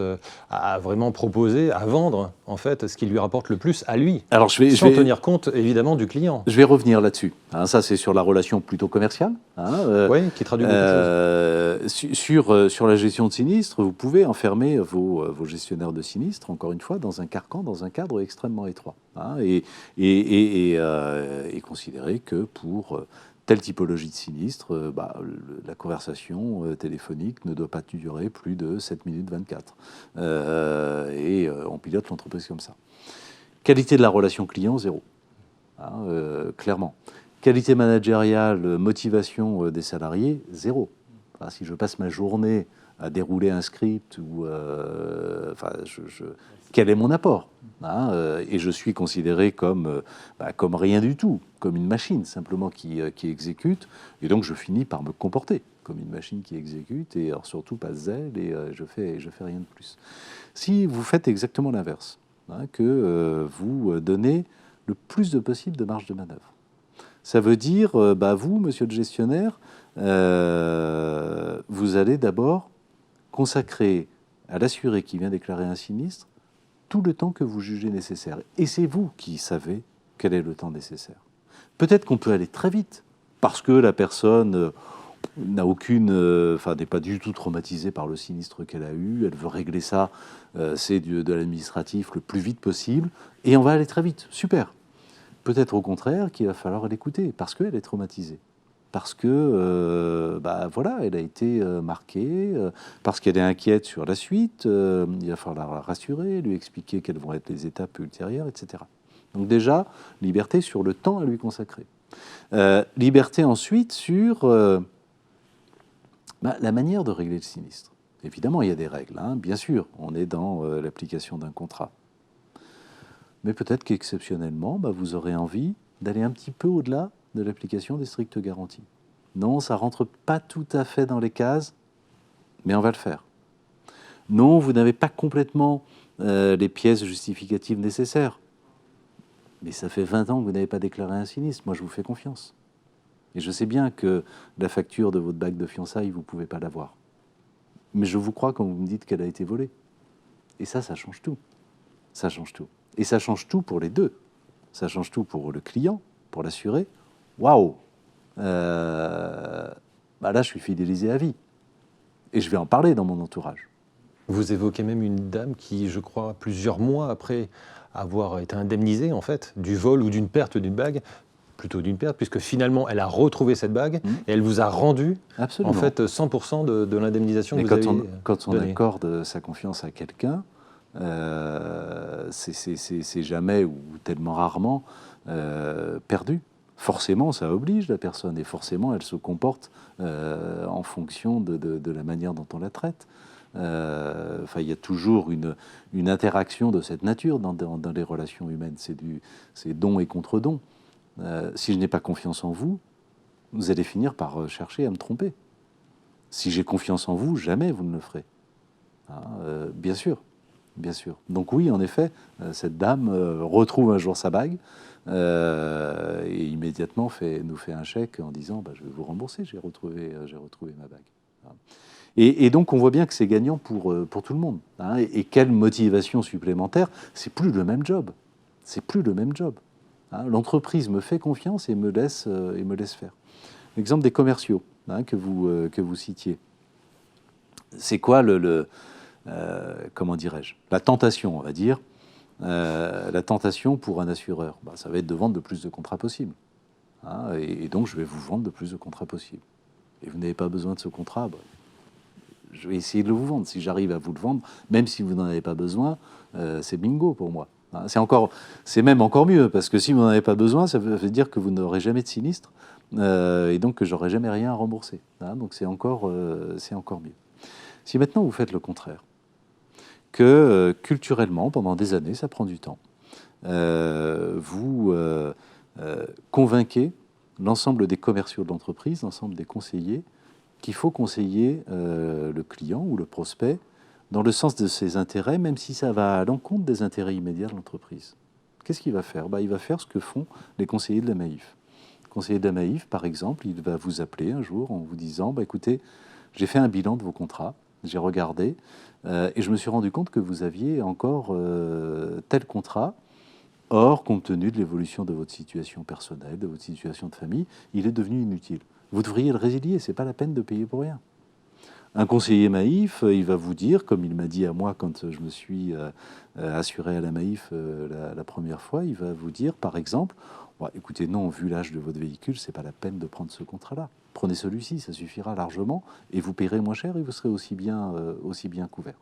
à vraiment proposer, à vendre, en fait, ce qui lui rapporte le plus à lui,
Alors,
sans tenir compte, évidemment, du client.
Je vais revenir là-dessus. Ça, c'est sur la relation plutôt commerciale.
Oui, qui traduit beaucoup de
choses. Sur la gestion de sinistres, vous pouvez enfermer vos gestionnaires de sinistres, encore une fois, dans un carcan, dans un cadre extrêmement étroit. Et considérer que pour telle typologie de sinistre, la conversation téléphonique ne doit pas durer plus de 7 minutes 24. On pilote l'entreprise comme ça. Qualité de la relation client, 0. Clairement. Qualité managériale, motivation des salariés, 0. Si je passe ma journée à dérouler un script, quel est mon apport ? Et je suis considéré comme rien du tout, comme une machine simplement qui exécute, et donc je finis par me comporter comme une machine qui exécute, et alors surtout pas de zèle, et je fais rien de plus. Si vous faites exactement l'inverse, que vous donnez le plus de possible de marge de manœuvre, ça veut dire, vous, monsieur le gestionnaire, vous allez d'abord consacrer à l'assuré qui vient déclarer un sinistre tout le temps que vous jugez nécessaire. Et c'est vous qui savez quel est le temps nécessaire. Peut-être qu'on peut aller très vite, parce que la personne n'a n'est pas du tout traumatisée par le sinistre qu'elle a eu, elle veut régler ça, c'est de l'administratif le plus vite possible, et on va aller très vite. Super. Peut-être au contraire qu'il va falloir l'écouter, parce qu'elle est traumatisée. Parce que, elle a été marquée, parce qu'elle est inquiète sur la suite, il va falloir la rassurer, lui expliquer quelles vont être les étapes ultérieures, etc. Donc déjà, liberté sur le temps à lui consacrer. Liberté ensuite sur la manière de régler le sinistre. Évidemment, il y a des règles, bien sûr, on est dans l'application d'un contrat. Mais peut-être qu'exceptionnellement, vous aurez envie d'aller un petit peu au-delà de l'application des strictes garanties. Non, ça ne rentre pas tout à fait dans les cases, mais on va le faire. Non, vous n'avez pas complètement les pièces justificatives nécessaires. Mais ça fait 20 ans que vous n'avez pas déclaré un sinistre. Moi, je vous fais confiance. Et je sais bien que la facture de votre bague de fiançailles, vous ne pouvez pas l'avoir. Mais je vous crois quand vous me dites qu'elle a été volée. Et ça change tout. Ça change tout. Et ça change tout pour les deux. Ça change tout pour le client, pour l'assuré. Waouh, là, je suis fidélisé à vie. Et je vais en parler dans mon entourage.
Vous évoquez même une dame qui, je crois, plusieurs mois après avoir été indemnisée, en fait, du vol ou d'une perte d'une bague, plutôt d'une perte, puisque finalement, elle a retrouvé cette bague et elle vous a rendu, en fait, 100% de l'indemnisation que vous avez donnée.
Quand on accorde sa confiance à quelqu'un, c'est jamais ou tellement rarement perdu. Forcément, ça oblige la personne et forcément, elle se comporte en fonction de la manière dont on la traite. Il y a toujours une interaction de cette nature dans les relations humaines. C'est don et contre-don. Si je n'ai pas confiance en vous, vous allez finir par chercher à me tromper. Si j'ai confiance en vous, jamais vous ne le ferez. Bien sûr. Bien sûr. Donc oui, en effet, cette dame retrouve un jour sa bague et immédiatement nous fait un chèque en disant je vais vous rembourser, j'ai retrouvé ma bague. Et donc on voit bien que c'est gagnant pour tout le monde. Et quelle motivation supplémentaire, c'est plus le même job. C'est plus le même job. L'entreprise me fait confiance et me laisse faire. L'exemple des commerciaux que vous citiez. C'est quoi comment dirais-je, la tentation, on va dire, la tentation pour un assureur, ça va être de vendre le plus de contrats possible. Et donc, je vais vous vendre le plus de contrats possible. Et vous n'avez pas besoin de ce contrat, je vais essayer de le vous vendre. Si j'arrive à vous le vendre, même si vous n'en avez pas besoin, c'est bingo pour moi. C'est même encore mieux, parce que si vous n'en avez pas besoin, ça veut dire que vous n'aurez jamais de sinistre, et donc que j'aurai jamais rien à rembourser. Donc c'est encore mieux. Si maintenant vous faites le contraire, que culturellement, pendant des années, ça prend du temps, vous convainquez l'ensemble des commerciaux de l'entreprise, l'ensemble des conseillers, qu'il faut conseiller le client ou le prospect dans le sens de ses intérêts, même si ça va à l'encontre des intérêts immédiats de l'entreprise. Qu'est-ce qu'il va faire? Il va faire ce que font les conseillers de la Maïf. Le conseiller de la Maïf, par exemple, il va vous appeler un jour en vous disant écoutez, j'ai fait un bilan de vos contrats, j'ai regardé, et je me suis rendu compte que vous aviez encore tel contrat. Or, compte tenu de l'évolution de votre situation personnelle, de votre situation de famille, il est devenu inutile. Vous devriez le résilier, ce n'est pas la peine de payer pour rien. Un conseiller Maïf, il va vous dire, comme il m'a dit à moi quand je me suis assuré à la Maïf la première fois, il va vous dire, par exemple, écoutez, non, vu l'âge de votre véhicule, ce n'est pas la peine de prendre ce contrat-là. Prenez celui-ci, ça suffira largement, et vous paierez moins cher et vous serez aussi bien couvert.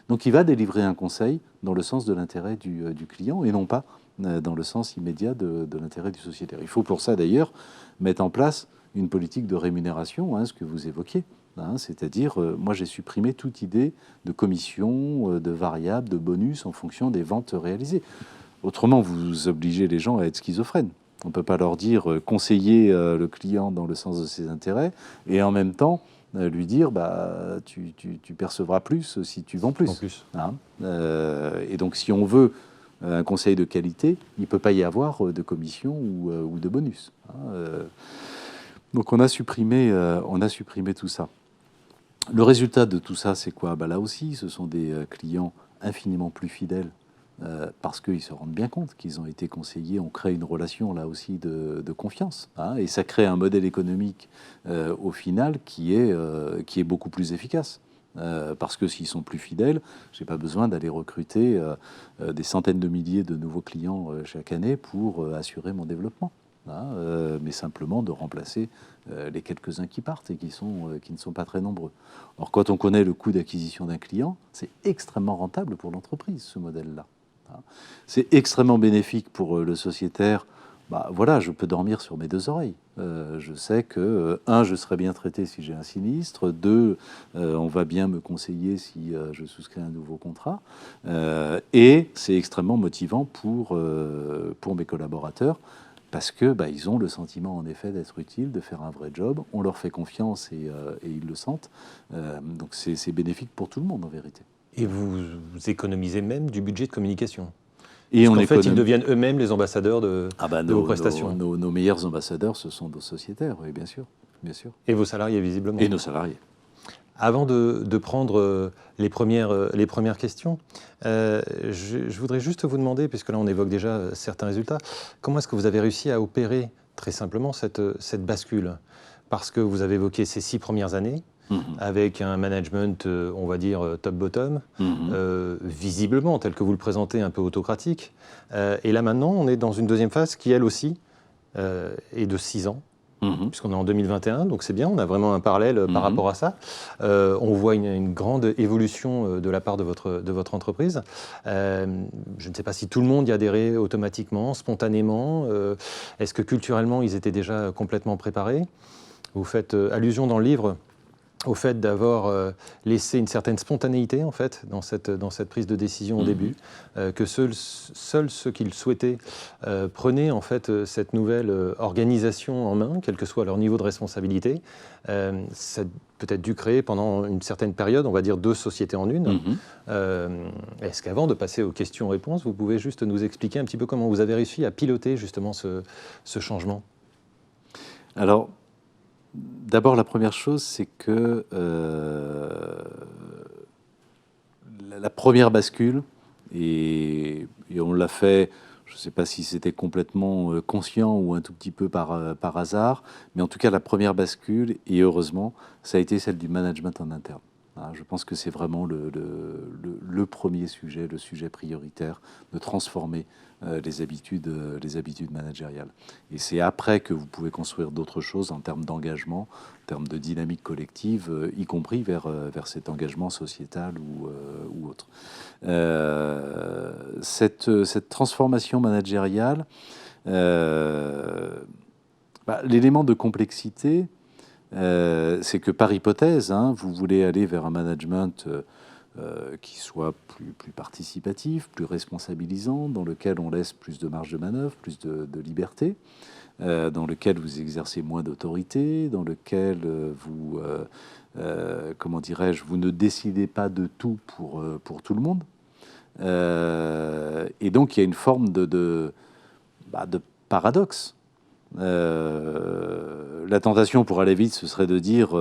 Donc il va délivrer un conseil dans le sens de l'intérêt du client et non pas dans le sens immédiat de l'intérêt du sociétaire. Il faut pour ça d'ailleurs mettre en place une politique de rémunération, ce que vous évoquiez. C'est-à-dire, moi j'ai supprimé toute idée de commission, de variable, de bonus en fonction des ventes réalisées. Autrement, vous obligez les gens à être schizophrènes. On ne peut pas leur dire conseiller le client dans le sens de ses intérêts et en même temps lui dire tu percevras plus si tu vends plus. Et donc si on veut un conseil de qualité, il ne peut pas y avoir de commission ou de bonus. Donc on a supprimé tout ça. Le résultat de tout ça, c'est quoi? Là aussi, ce sont des clients infiniment plus fidèles parce qu'ils se rendent bien compte qu'ils ont été conseillés. On crée une relation là aussi de confiance, et ça crée un modèle économique au final qui est beaucoup plus efficace. Parce que s'ils sont plus fidèles, je n'ai pas besoin d'aller recruter des centaines de milliers de nouveaux clients chaque année pour assurer mon développement. Mais simplement de remplacer les quelques-uns qui partent et qui ne sont pas très nombreux. Or, quand on connaît le coût d'acquisition d'un client, c'est extrêmement rentable pour l'entreprise, ce modèle-là. C'est extrêmement bénéfique pour le sociétaire. Je peux dormir sur mes deux oreilles. Je sais que, je serai bien traité si j'ai un sinistre. 2, on va bien me conseiller si je souscris un nouveau contrat. Et c'est extrêmement motivant pour mes collaborateurs parce que ils ont le sentiment en effet d'être utiles, de faire un vrai job. On leur fait confiance et ils le sentent. Donc c'est bénéfique pour tout le monde en vérité.
Et vous économisez même du budget de communication.
Et
en fait, ils deviennent eux-mêmes les ambassadeurs de vos prestations.
Nos meilleurs ambassadeurs, ce sont nos sociétaires, oui, bien sûr.
Et vos salariés, visiblement.
Et nos salariés.
Avant de prendre les premières questions, je voudrais juste vous demander, puisque là on évoque déjà certains résultats, comment est-ce que vous avez réussi à opérer très simplement cette bascule? Parce que vous avez évoqué ces 6 premières années, avec un management, on va dire, top-bottom, visiblement, tel que vous le présentez, un peu autocratique. Et là maintenant, on est dans une deuxième phase qui, elle aussi, est de 6 ans. Puisqu'on est en 2021, donc c'est bien, on a vraiment un parallèle par rapport à ça. On voit une grande évolution de la part de votre entreprise. Je ne sais pas si tout le monde y adhérait automatiquement, spontanément. Est-ce que culturellement, ils étaient déjà complètement préparés? Vous faites allusion dans le livre au fait d'avoir laissé une certaine spontanéité en fait dans cette prise de décision au début, que seuls ceux qui le souhaitaient prenaient en fait cette nouvelle organisation en main, quel que soit leur niveau de responsabilité. Ça a peut-être dû créer pendant une certaine période, on va dire 2 sociétés en une. Est-ce qu'avant de passer aux questions-réponses, vous pouvez juste nous expliquer un petit peu comment vous avez réussi à piloter justement ce changement?
Alors, d'abord, la première chose, c'est que la première bascule, et on l'a fait, je ne sais pas si c'était complètement conscient ou un tout petit peu par hasard, mais en tout cas, la première bascule, et heureusement, ça a été celle du management en interne. Je pense que c'est vraiment le premier sujet, le sujet prioritaire, de transformer les habitudes managériales. Et c'est après que vous pouvez construire d'autres choses en termes d'engagement, en termes de dynamique collective, y compris vers cet engagement sociétal ou autre. Cette transformation managériale, l'élément de complexité, c'est que par hypothèse, vous voulez aller vers un management qui soit plus participatif, plus responsabilisant, dans lequel on laisse plus de marge de manœuvre, plus de liberté, dans lequel vous exercez moins d'autorité, dans lequel vous, comment dirais-je, vous ne décidez pas de tout pour tout le monde. Et donc il y a une forme de paradoxe. La tentation pour aller vite, ce serait de dire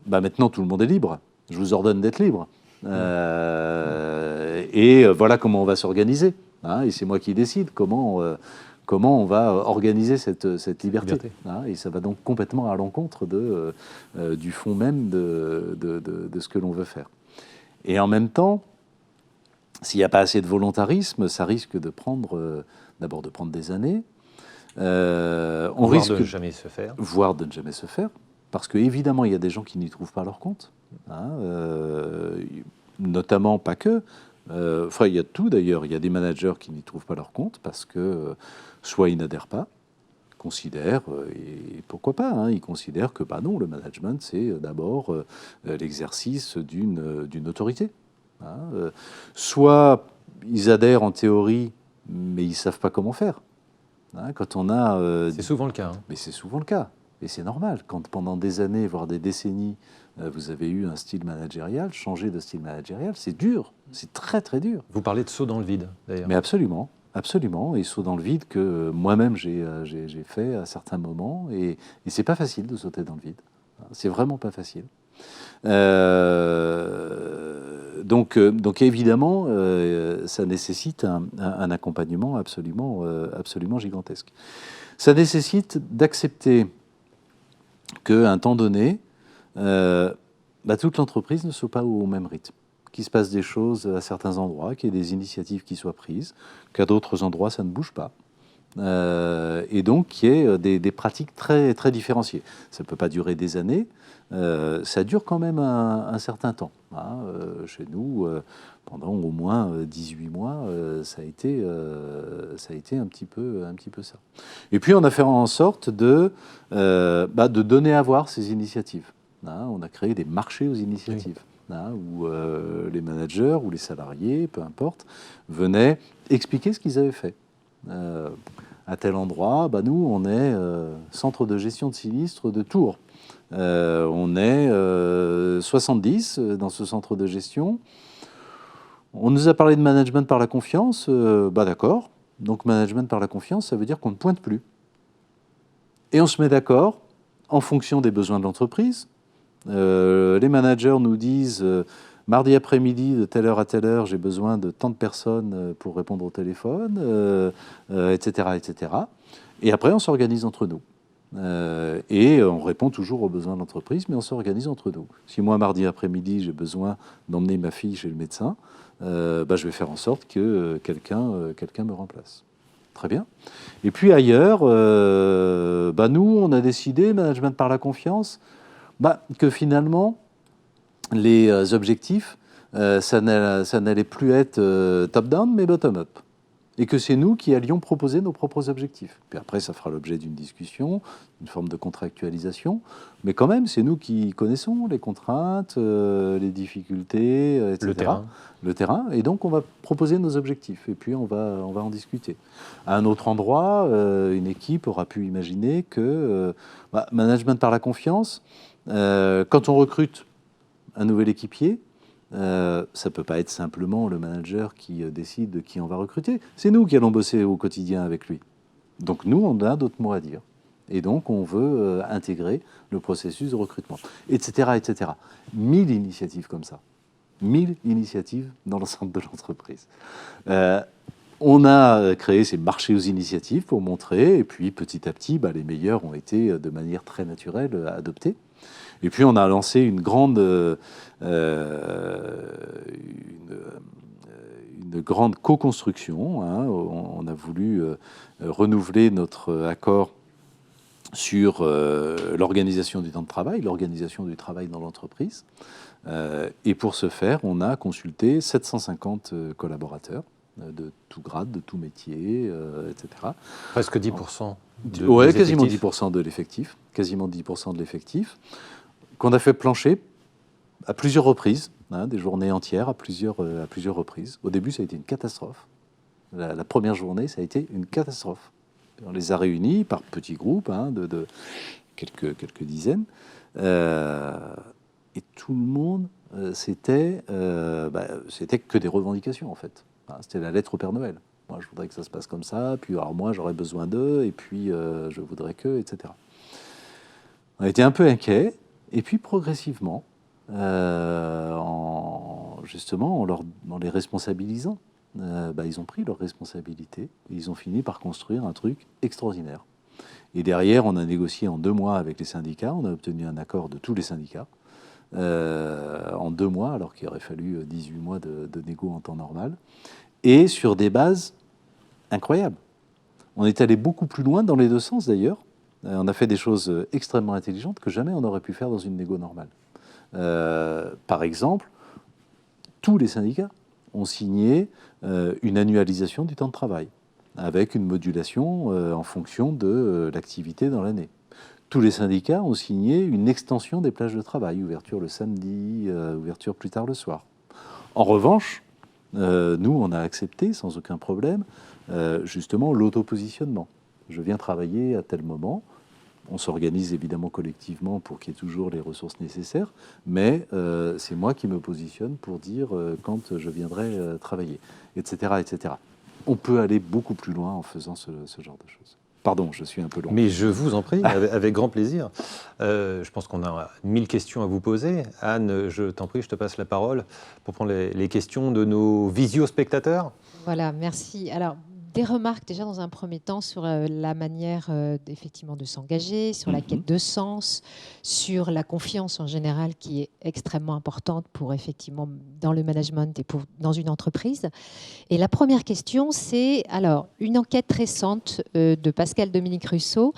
maintenant tout le monde est libre, je vous ordonne d'être libre. Et voilà comment on va s'organiser. Et c'est moi qui décide comment on va organiser cette liberté. Et ça va donc complètement à l'encontre du fond même de ce que l'on veut faire. Et en même temps, s'il n'y a pas assez de volontarisme, ça risque de prendre des années. On risque
de ne jamais se faire.
Voire de ne jamais se faire. Parce qu'évidemment, il y a des gens qui n'y trouvent pas leur compte. Notamment, pas que. Il y a tout d'ailleurs. Il y a des managers qui n'y trouvent pas leur compte parce que soit ils n'adhèrent pas, considèrent, et pourquoi pas, ils considèrent que non, le management, c'est d'abord l'exercice d'une autorité. Soit ils adhèrent en théorie, mais ils ne savent pas comment faire. Quand on a...
c'est souvent le cas.
Mais c'est souvent le cas. Et c'est normal. Quand pendant des années, voire des décennies, vous avez eu un style managérial, changer de style managérial, c'est dur. C'est très, très dur.
Vous parlez de saut dans le vide, d'ailleurs.
Mais absolument. Absolument. Et saut dans le vide que moi-même, j'ai fait à certains moments. Et c'est pas facile de sauter dans le vide. C'est vraiment pas facile. Donc évidemment, ça nécessite un accompagnement absolument gigantesque. Ça nécessite d'accepter qu'à un temps donné, toute l'entreprise ne soit pas au même rythme, qu'il se passe des choses à certains endroits, qu'il y ait des initiatives qui soient prises, qu'à d'autres endroits, ça ne bouge pas. Et donc qu'il y ait des pratiques très, très différenciées. Ça ne peut pas durer des années, ça dure quand même un certain temps. Chez nous, pendant au moins 18 mois, ça a été un petit peu ça. Et puis on a fait en sorte de donner à voir ces initiatives. On a créé des marchés aux initiatives. Oui. Où les managers ou les salariés, peu importe, venaient expliquer ce qu'ils avaient fait. À tel endroit, nous, on est centre de gestion de sinistres de Tours. On est 70 dans ce centre de gestion. On nous a parlé de management par la confiance. D'accord. Donc, management par la confiance, ça veut dire qu'on ne pointe plus. Et on se met d'accord en fonction des besoins de l'entreprise. Les managers nous disent... mardi après-midi, de telle heure à telle heure, j'ai besoin de tant de personnes pour répondre au téléphone, etc., etc. Et après, on s'organise entre nous. Et on répond toujours aux besoins de l'entreprise, mais on s'organise entre nous. Si moi, mardi après-midi, j'ai besoin d'emmener ma fille chez le médecin, je vais faire en sorte que quelqu'un me remplace. Très bien. Et puis ailleurs, nous, on a décidé, management par la confiance, que finalement, les objectifs, ça n'allait plus être top-down, mais bottom-up. Et que c'est nous qui allions proposer nos propres objectifs. Puis après, ça fera l'objet d'une discussion, une forme de contractualisation. Mais quand même, c'est nous qui connaissons les contraintes, les difficultés, etc. Le terrain. Et donc, on va proposer nos objectifs. Et puis, on va en discuter. À un autre endroit, une équipe aura pu imaginer que management par la confiance, quand on recrute un nouvel équipier, ça ne peut pas être simplement le manager qui décide de qui on va recruter. C'est nous qui allons bosser au quotidien avec lui. Donc nous, on a d'autres mots à dire. Et donc, on veut intégrer le processus de recrutement, etc., etc. 1000 initiatives comme ça. 1000 initiatives dans l'ensemble de l'entreprise. On a créé ces marchés aux initiatives pour montrer, et puis petit à petit, les meilleurs ont été de manière très naturelle adoptés. Et puis on a lancé une grande co-construction. On a voulu renouveler notre accord sur l'organisation du temps de travail, l'organisation du travail dans l'entreprise. Et pour ce faire, on a consulté 750 collaborateurs de tout grade, de tout métier, etc.
Presque 10%.
Oui, quasiment 10% de l'effectif. Quasiment 10% de l'effectif. Qu'on a fait plancher à plusieurs reprises. hein, des journées entières à plusieurs reprises. Au début, ça a été une catastrophe. La première journée, ça a été une catastrophe. On les a réunis par petits groupes, hein, de quelques dizaines. Et tout le monde, c'était que des revendications, en fait. Hein, c'était la lettre au Père Noël. Moi, je voudrais que ça se passe comme ça, puis alors moi, j'aurais besoin d'eux, et puis je voudrais que, etc. On a été un peu inquiets, et puis progressivement, justement, en les responsabilisant, ils ont pris leurs responsabilités, et ils ont fini par construire un truc extraordinaire. Et derrière, on a négocié en 2 mois avec les syndicats, on a obtenu un accord de tous les syndicats, en 2 mois, alors qu'il aurait fallu 18 mois de négo en temps normal, et sur des bases incroyables. On est allé beaucoup plus loin dans les 2 sens d'ailleurs. On a fait des choses extrêmement intelligentes que jamais on aurait pu faire dans une négo normale. Par exemple, tous les syndicats ont signé une annualisation du temps de travail, avec une modulation en fonction de l'activité dans l'année. Tous les syndicats ont signé une extension des plages de travail, ouverture le samedi, ouverture plus tard le soir. En revanche, nous, on a accepté sans aucun problème, justement, l'auto-positionnement. Je viens travailler à tel moment. On s'organise évidemment collectivement pour qu'il y ait toujours les ressources nécessaires, mais c'est moi qui me positionne pour dire quand je viendrai travailler, etc., etc. On peut aller beaucoup plus loin en faisant ce genre de choses. Pardon, je suis un peu long.
Mais je vous en prie, avec grand plaisir. Je pense qu'on a 1000 questions à vous poser. Anne, je t'en prie, je te passe la parole pour prendre les questions de nos visio-spectateurs.
Voilà, merci. Alors, des remarques déjà dans un premier temps sur la manière effectivement de s'engager, sur la quête de sens, sur la confiance en général qui est extrêmement importante pour effectivement dans le management et dans une entreprise. Et la première question, c'est alors une enquête récente de Pascal Dominique Russo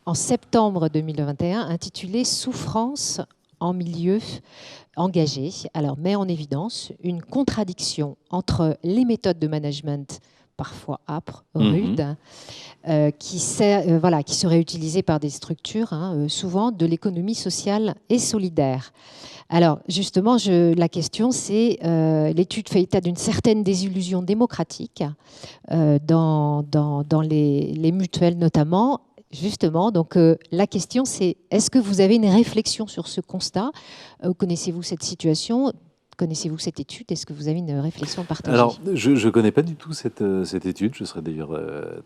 en septembre 2021 intitulée Souffrance en milieu engagé. Alors met en évidence une contradiction entre les méthodes de management parfois âpres, rudes, qui seraient utilisées par des structures, souvent de l'économie sociale et solidaire. Alors, justement, la question, c'est l'étude fait état d'une certaine désillusion démocratique dans les mutuelles notamment. Justement, donc la question, c'est est-ce que vous avez une réflexion sur ce constat? Connaissez-vous cette situation? Connaissez-vous cette étude? Est-ce que vous avez une réflexion partagée?
Alors, je ne connais pas du tout cette étude. Je serais d'ailleurs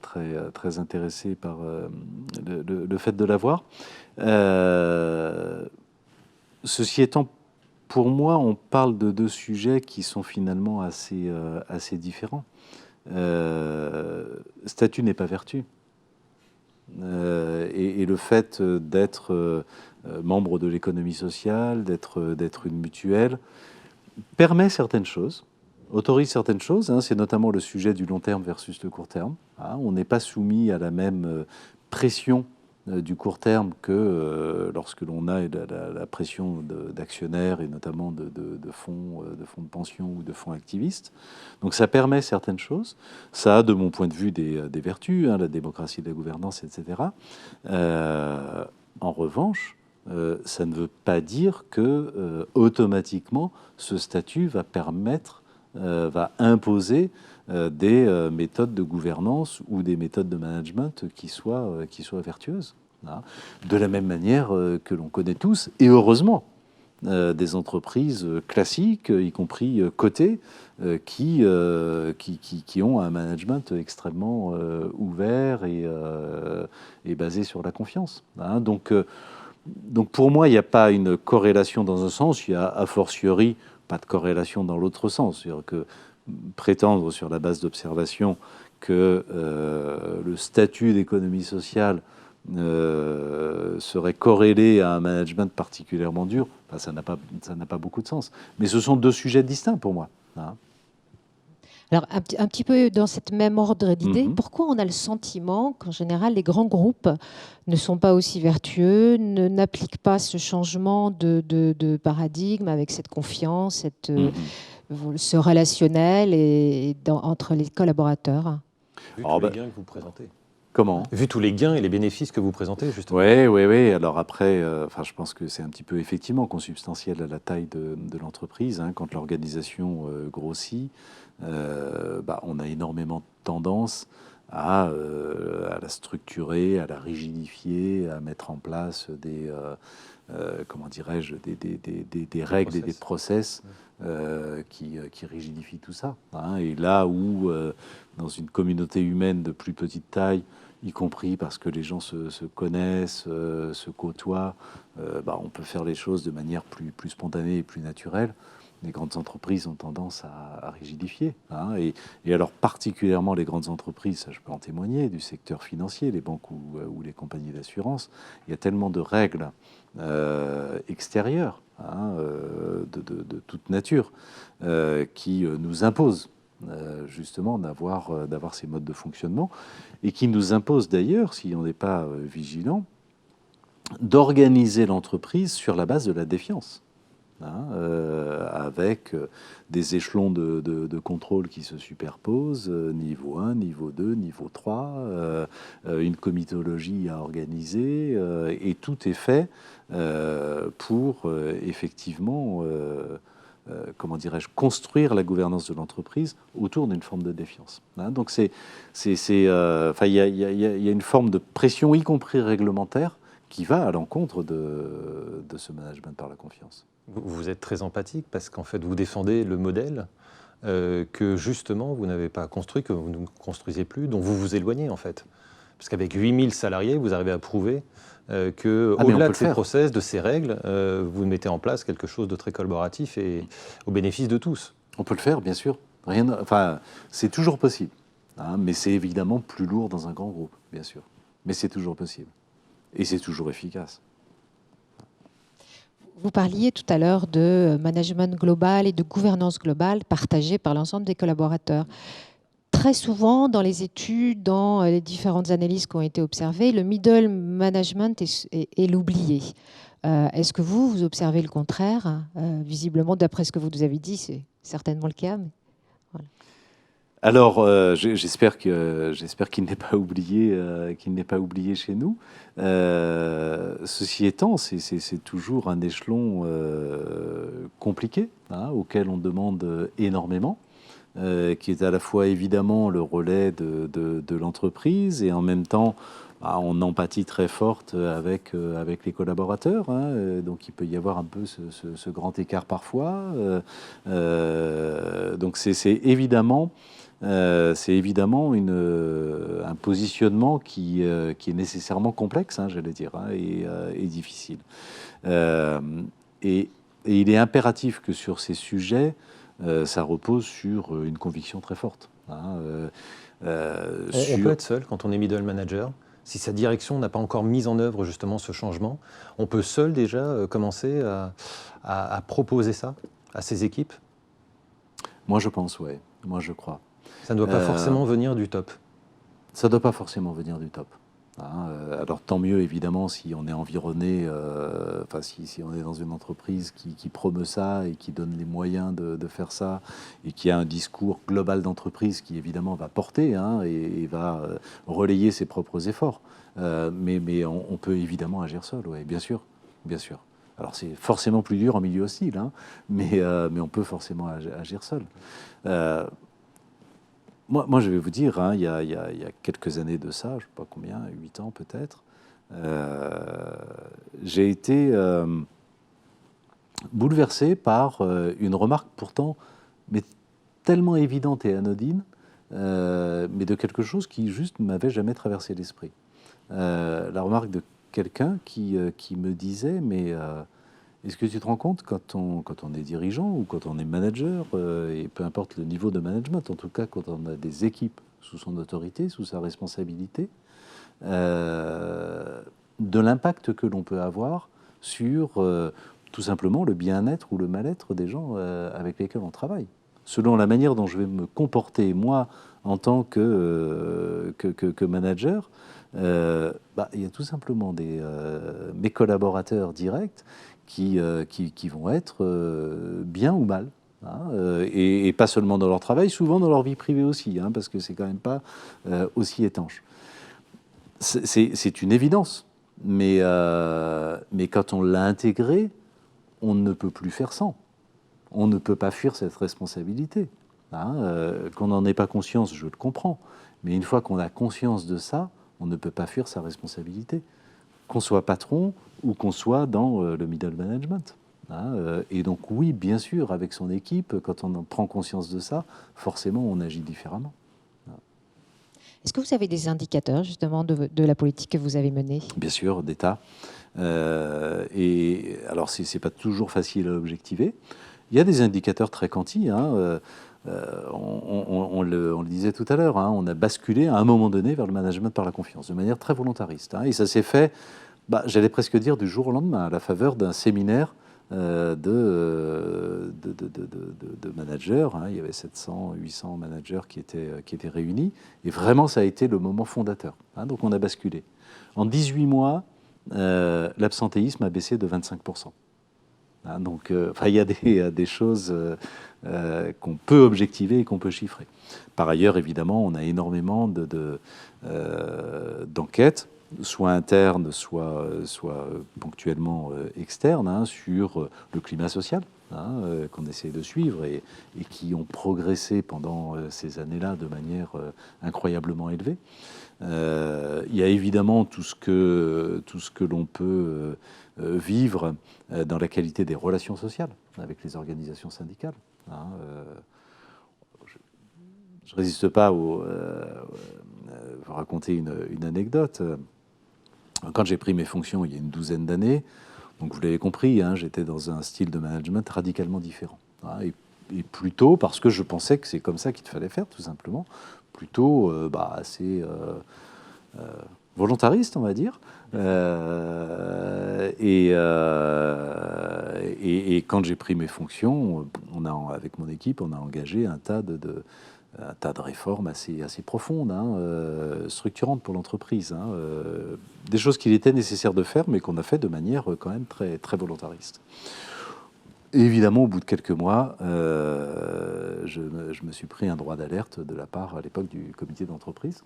très intéressé par le fait de la voir. Ceci étant, pour moi, on parle de 2 sujets qui sont finalement assez différents. Statut n'est pas vertu. Et le fait d'être membre de l'économie sociale, d'être une mutuelle, permet certaines choses, autorise certaines choses. C'est notamment le sujet du long terme versus le court terme. On n'est pas soumis à la même pression du court terme que lorsque l'on a la pression d'actionnaires et notamment de fonds de pension ou de fonds activistes. Donc ça permet certaines choses. Ça a, de mon point de vue, des vertus, la démocratie de la gouvernance, etc. En revanche, ça ne veut pas dire que automatiquement ce statut va imposer des méthodes de gouvernance ou des méthodes de management qui soient vertueuses. De la même manière que l'on connaît tous, et heureusement, des entreprises classiques, y compris cotées, qui ont un management extrêmement ouvert et basé sur la confiance. Donc pour moi, il n'y a pas une corrélation dans un sens, il y a a fortiori pas de corrélation dans l'autre sens. C'est-à-dire que prétendre sur la base d'observation que le statut d'économie sociale serait corrélé à un management particulièrement dur, ça n'a pas beaucoup de sens. Mais ce sont 2 sujets distincts pour moi.
Alors, un petit peu dans cette même ordre d'idée, pourquoi on a le sentiment qu'en général, les grands groupes ne sont pas aussi vertueux, n'appliquent pas ce changement de paradigme avec cette confiance, ce relationnel entre les collaborateurs?
Vu tous les gains que vous présentez.
Comment ?
Vu tous les gains et les bénéfices que vous présentez, justement.
Oui. Alors après, je pense que c'est un petit peu effectivement consubstantiel à la taille de l'entreprise. Hein. Quand l'organisation grossit, on a énormément tendance à la structurer, à la rigidifier, à mettre en place comment dirais-je, des règles et des process qui rigidifient tout ça. Hein. Et là où, dans une communauté humaine de plus petite taille, y compris parce que les gens se connaissent, se côtoient, on peut faire les choses de manière plus spontanée et plus naturelle. Les grandes entreprises ont tendance à rigidifier. Hein, et alors particulièrement les grandes entreprises, ça je peux en témoigner, du secteur financier, les banques ou les compagnies d'assurance, il y a tellement de règles extérieures, hein, de toute nature, qui nous imposent justement d'avoir ces modes de fonctionnement, et qui nous imposent d'ailleurs, si on n'est pas vigilant, d'organiser l'entreprise sur la base de la défiance. Hein, avec des échelons de contrôle qui se superposent, niveau 1, niveau 2, niveau 3, une comitologie à organiser, et tout est fait pour effectivement, comment dirais-je, construire la gouvernance de l'entreprise autour d'une forme de défiance. Hein, donc il y a une forme de pression, y compris réglementaire, qui va à l'encontre de ce management par la confiance.
Vous êtes très empathique parce qu'en fait, vous défendez le modèle que justement vous n'avez pas construit, que vous ne construisez plus, dont vous vous éloignez en fait. Parce qu'avec 8000 salariés, vous arrivez à prouver qu'au-delà de ces process, de ces règles, vous mettez en place quelque chose de très collaboratif et au bénéfice de tous.
On peut le faire, bien sûr. C'est toujours possible. Hein, mais c'est évidemment plus lourd dans un grand groupe, bien sûr. Mais c'est toujours possible. Et c'est toujours efficace.
Vous parliez tout à l'heure de management global et de gouvernance globale partagée par l'ensemble des collaborateurs. Très souvent, dans les études, dans les différentes analyses qui ont été observées, le middle management est l'oublié. Est-ce que vous observez le contraire ? Visiblement, d'après ce que vous nous avez dit, c'est certainement le cas. Mais voilà.
Alors, j'espère qu'il n'est pas oublié, chez nous. Ceci étant, c'est toujours un échelon compliqué, hein, auquel on demande énormément, qui est à la fois évidemment le relais de l'entreprise et en même temps en empathie très forte avec les collaborateurs. Hein, donc il peut y avoir un peu ce grand écart parfois. Donc c'est évidemment un positionnement qui est nécessairement complexe, hein, j'allais dire, hein, et difficile. Et il est impératif que sur ces sujets, ça repose sur une conviction très forte. Hein,
on peut être seul quand on est middle manager. Si sa direction n'a pas encore mis en œuvre justement ce changement, on peut seul déjà commencer à proposer ça à ses équipes.
Moi, je pense, oui. Moi, je crois.
Ça ne doit pas forcément venir du top.
Ça ne doit pas forcément venir du top. Hein, alors tant mieux évidemment si on est environné, si on est dans une entreprise qui promeut ça et qui donne les moyens de faire ça et qui a un discours global d'entreprise qui évidemment va porter, hein, et va relayer ses propres efforts. Mais on peut évidemment agir seul, ouais, bien sûr. Alors c'est forcément plus dur en milieu hostile, hein, mais on peut forcément agir seul. Moi, je vais vous dire, hein, il y a quelques années de ça, je ne sais pas combien, 8 ans peut-être, j'ai été bouleversé par une remarque pourtant mais tellement évidente et anodine, mais de quelque chose qui juste ne m'avait jamais traversé l'esprit. La remarque de quelqu'un qui me disait, mais est-ce que tu te rends compte quand on est dirigeant ou quand on est manager, et peu importe le niveau de management, en tout cas quand on a des équipes sous son autorité, sous sa responsabilité, de l'impact que l'on peut avoir sur tout simplement le bien-être ou le mal-être des gens avec lesquels on travaille. Selon la manière dont je vais me comporter, moi, en tant que manager, il y a tout simplement mes collaborateurs directs qui vont être bien ou mal. Hein, et pas seulement dans leur travail, souvent dans leur vie privée aussi, hein, parce que c'est quand même pas aussi étanche. C'est une évidence. Mais quand on l'a intégré, on ne peut plus faire sans. On ne peut pas fuir cette responsabilité. Qu'on n'en ait pas conscience, je le comprends. Mais une fois qu'on a conscience de ça, on ne peut pas fuir sa responsabilité. Qu'on soit patron ou qu'on soit dans le middle management. Et donc oui, bien sûr, avec son équipe, quand on en prend conscience de ça, forcément, on agit différemment.
Est-ce que vous avez des indicateurs justement de la politique que vous avez menée?
Bien sûr, d'État. Et alors, c'est pas toujours facile à objectiver. Il y a des indicateurs très quantis. On le disait tout à l'heure, on a basculé à un moment donné vers le management par la confiance, de manière très volontariste. Et ça s'est fait, j'allais presque dire, du jour au lendemain, à la faveur d'un séminaire de managers. Il y avait 700, 800 managers qui étaient réunis. Et vraiment, ça a été le moment fondateur. Donc on a basculé. En 18 mois, l'absentéisme a baissé de 25%. Donc il y a des choses qu'on peut objectiver et qu'on peut chiffrer. Par ailleurs, évidemment, on a énormément d'enquêtes, soit internes, soit ponctuellement externes, sur le climat social, qu'on essaie de suivre et qui ont progressé pendant ces années-là de manière incroyablement élevée. Il y a évidemment tout ce que l'on peut vivre dans la qualité des relations sociales avec les organisations syndicales. Je ne résiste pas à vous raconter une anecdote. Quand j'ai pris mes fonctions il y a une douzaine d'années, donc vous l'avez compris, j'étais dans un style de management radicalement différent. Et plutôt parce que je pensais que c'est comme ça qu'il fallait faire, tout simplement. Plutôt assez volontariste, on va dire. Et quand j'ai pris mes fonctions, avec mon équipe, on a engagé un tas de réformes assez profondes, structurantes pour l'entreprise. Des choses qu'il était nécessaire de faire, mais qu'on a fait de manière quand même très, très volontariste. Et évidemment, au bout de quelques mois, je me suis pris un droit d'alerte de la part, à l'époque, du comité d'entreprise.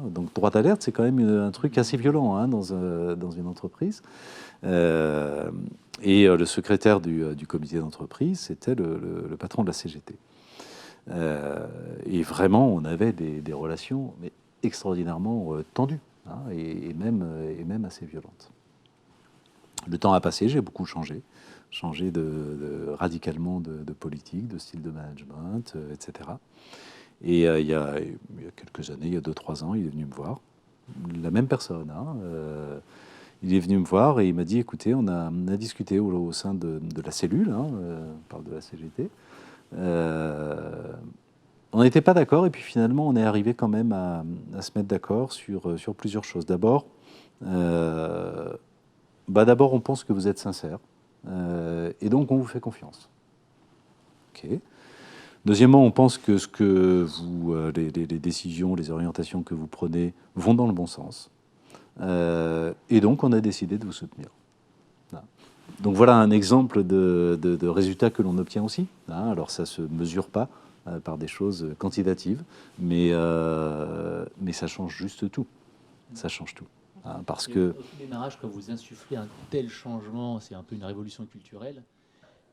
Donc, droit d'alerte, c'est quand même un truc assez violent dans une entreprise. Et le secrétaire du comité d'entreprise, c'était le patron de la CGT. Et vraiment, on avait des relations mais extraordinairement tendues, et même assez violentes. Le temps a passé, j'ai beaucoup changé radicalement de politique, de style de management, etc. Et il y a quelques années, il y a 2-3 ans, il est venu me voir, la même personne. Il est venu me voir et il m'a dit, écoutez, on a discuté au sein de la cellule, on parle de la CGT. On n'était pas d'accord et puis finalement, on est arrivé quand même à se mettre d'accord sur plusieurs choses. D'abord, on pense que vous êtes sincère. Et donc, on vous fait confiance. Okay. Deuxièmement, on pense que les décisions, les orientations que vous prenez vont dans le bon sens. Et donc, on a décidé de vous soutenir. Donc, voilà un exemple de résultats que l'on obtient aussi. Alors, ça ne se mesure pas par des choses quantitatives, mais ça change juste tout. Ça change tout. Parce que...
Au démarrage, quand vous insufflez un tel changement, c'est un peu une révolution culturelle,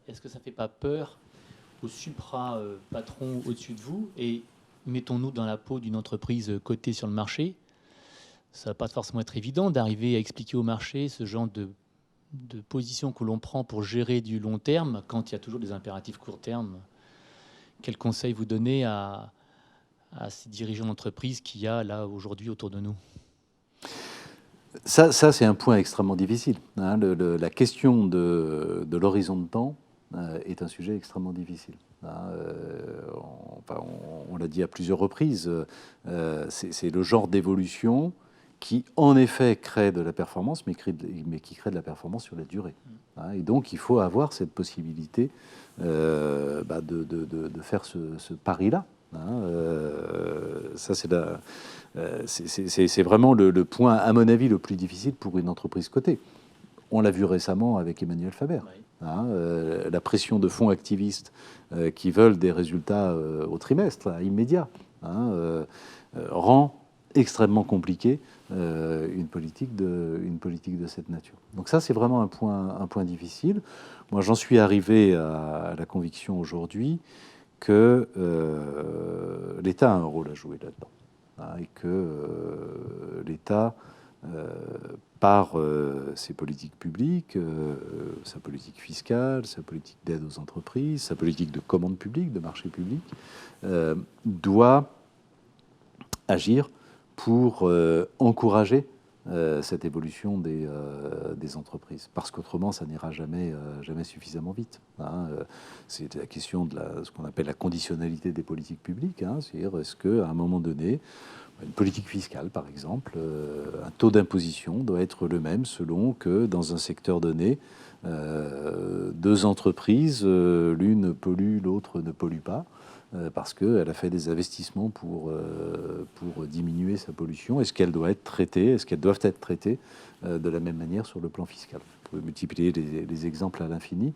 est-ce que ça ne fait pas peur aux supra-patrons au-dessus de vous? Et mettons-nous dans la peau d'une entreprise cotée sur le marché. Ça ne va pas forcément être évident d'arriver à expliquer au marché ce genre de position que l'on prend pour gérer du long terme quand il y a toujours des impératifs court terme. Quel conseil vous donnez à ces dirigeants d'entreprise qu'il y a là aujourd'hui autour de nous?
Ça c'est un point extrêmement difficile. La question de l'horizon de temps est un sujet extrêmement difficile. On l'a dit à plusieurs reprises, c'est le genre d'évolution qui, en effet, crée de la performance, mais qui crée de la performance sur la durée. Et donc, il faut avoir cette possibilité de faire ce pari-là. Ça, c'est vraiment le point, à mon avis, le plus difficile pour une entreprise cotée. On l'a vu récemment avec Emmanuel Faber. Oui. La pression de fonds activistes qui veulent des résultats au trimestre, immédiats, rend extrêmement compliqué une politique de cette nature. Donc ça, c'est vraiment un point difficile. Moi, j'en suis arrivé à la conviction aujourd'hui que l'État a un rôle à jouer là-dedans, hein, et que l'État, par ses politiques publiques, sa politique fiscale, sa politique d'aide aux entreprises, sa politique de commande publique, de marché public, doit agir pour encourager cette évolution des entreprises. Parce qu'autrement, ça n'ira jamais suffisamment vite, hein. C'est la question de ce qu'on appelle la conditionnalité des politiques publiques, hein. C'est-à-dire, est-ce qu'à un moment donné, une politique fiscale, par exemple, un taux d'imposition doit être le même selon que dans un secteur donné, deux entreprises, l'une pollue, l'autre ne pollue pas, parce qu'elle a fait des investissements pour diminuer sa pollution. Est-ce qu'elles doivent être traitées de la même manière sur le plan fiscal? Vous pouvez multiplier les exemples à l'infini.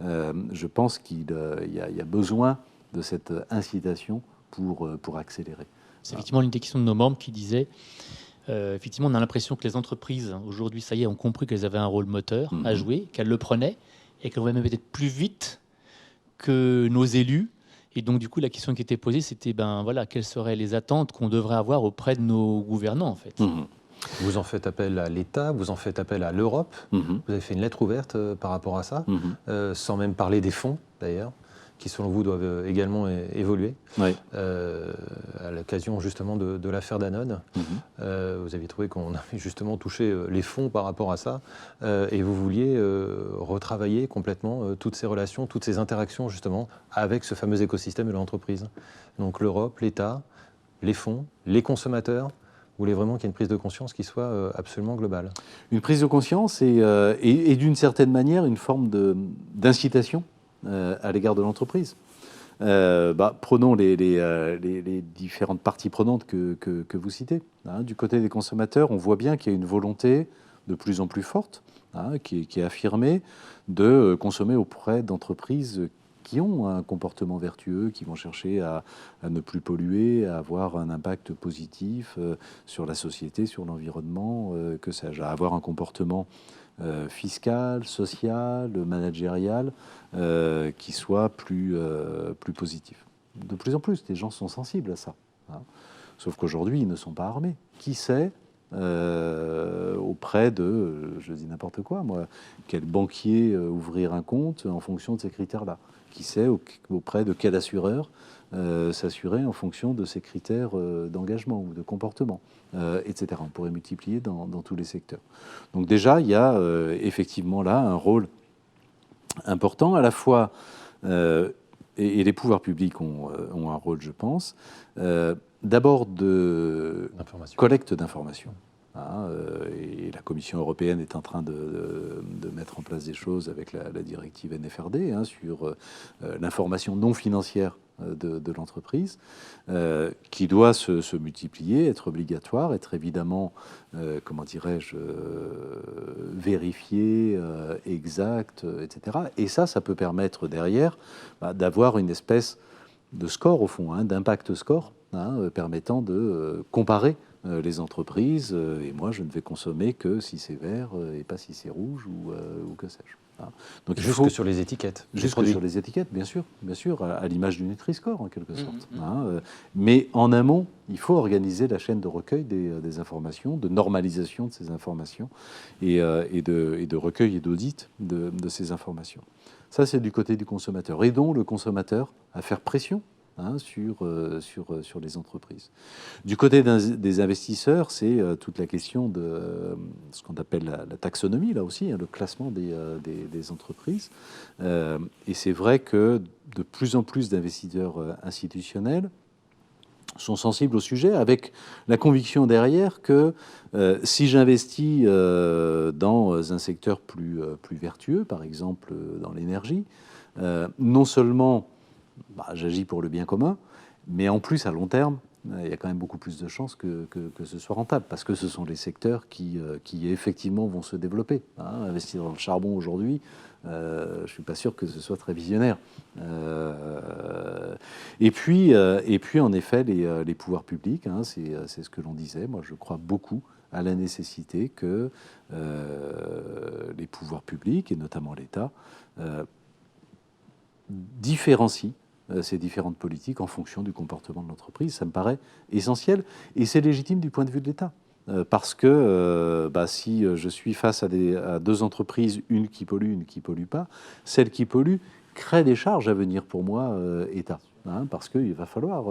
Je pense qu'il y a besoin de cette incitation pour accélérer.
C'est effectivement l'une des questions de nos membres qui disait, effectivement, on a l'impression que les entreprises, aujourd'hui, ça y est, ont compris qu'elles avaient un rôle moteur à jouer, qu'elles le prenaient, et qu'elles vont même peut-être plus vite que nos élus. Et donc, du coup, la question qui était posée, c'était, quelles seraient les attentes qu'on devrait avoir auprès de nos gouvernants, en fait.
Vous en faites appel à l'État, vous en faites appel à l'Europe. Vous avez fait une lettre ouverte par rapport à ça, sans même parler des fonds, d'ailleurs, qui, selon vous, doivent également évoluer.
Oui.
À l'occasion, justement, de l'affaire Danone, vous aviez trouvé qu'on avait justement touché les fonds par rapport à ça, et vous vouliez retravailler complètement toutes ces relations, toutes ces interactions, justement, avec ce fameux écosystème de l'entreprise. Donc l'Europe, l'État, les fonds, les consommateurs. Vous voulez vraiment qu'il y ait une prise de conscience qui soit absolument globale? Une
prise de conscience et d'une certaine manière, une forme d'incitation à l'égard de l'entreprise. Prenons les différentes parties prenantes que vous citez, hein. Du côté des consommateurs, on voit bien qu'il y a une volonté de plus en plus forte, hein, qui est affirmée, de consommer auprès d'entreprises qui ont un comportement vertueux, qui vont chercher à ne plus polluer, à avoir un impact positif sur la société, sur l'environnement, que sais-je, à avoir un comportement fiscal, social, managérial, qui soit plus positif. De plus en plus, les gens sont sensibles à ça, hein. Sauf qu'aujourd'hui, ils ne sont pas armés. Qui sait auprès de, je dis n'importe quoi, moi, quel banquier ouvrir un compte en fonction de ces critères-là? Qui sait auprès de quel assureur s'assurer en fonction de ces critères d'engagement ou de comportement, etc. On pourrait multiplier dans tous les secteurs. Donc déjà, il y a effectivement là un rôle important, à la fois, et les pouvoirs publics ont un rôle, je pense, d'abord de collecte d'informations. Hein, et la Commission européenne est en train de mettre en place des choses avec la directive NFRD, hein, sur l'information non financière de l'entreprise, qui doit se multiplier, être obligatoire, être évidemment, comment dirais-je, vérifié, exact, etc. Et ça peut permettre derrière d'avoir une espèce de score, au fond, hein, d'impact score, hein, permettant de comparer les entreprises, et moi je ne vais consommer que si c'est vert et pas si c'est rouge ou que sais-je. Hein. Donc
jusque sur les étiquettes.
Jusque sur les étiquettes, bien sûr, à l'image du Nutri-Score en quelque sorte. Hein. Mais en amont, il faut organiser la chaîne de recueil des informations, de normalisation de ces informations et de recueil et d'audit de ces informations. Ça, c'est du côté du consommateur. Aidons le consommateur à faire pression, hein, sur les entreprises. Du côté des investisseurs, c'est toute la question de ce qu'on appelle la taxonomie, là aussi, hein, le classement des entreprises. Et c'est vrai que de plus en plus d'investisseurs institutionnels sont sensibles au sujet, avec la conviction derrière que si j'investis dans un secteur plus vertueux, par exemple dans l'énergie, non seulement j'agis pour le bien commun, mais en plus, à long terme, il y a quand même beaucoup plus de chances que ce soit rentable, parce que ce sont les secteurs qui effectivement vont se développer. Investir dans le charbon aujourd'hui, je ne suis pas sûr que ce soit très visionnaire. Et puis, en effet, les pouvoirs publics, c'est ce que l'on disait. Moi, je crois beaucoup à la nécessité que les pouvoirs publics, et notamment l'État, différencient ces différentes politiques en fonction du comportement de l'entreprise. Ça me paraît essentiel, et c'est légitime du point de vue de l'État. Parce que si je suis face à deux entreprises, une qui pollue, une qui ne pollue pas, celle qui pollue crée des charges à venir pour moi, État. Parce qu'il va falloir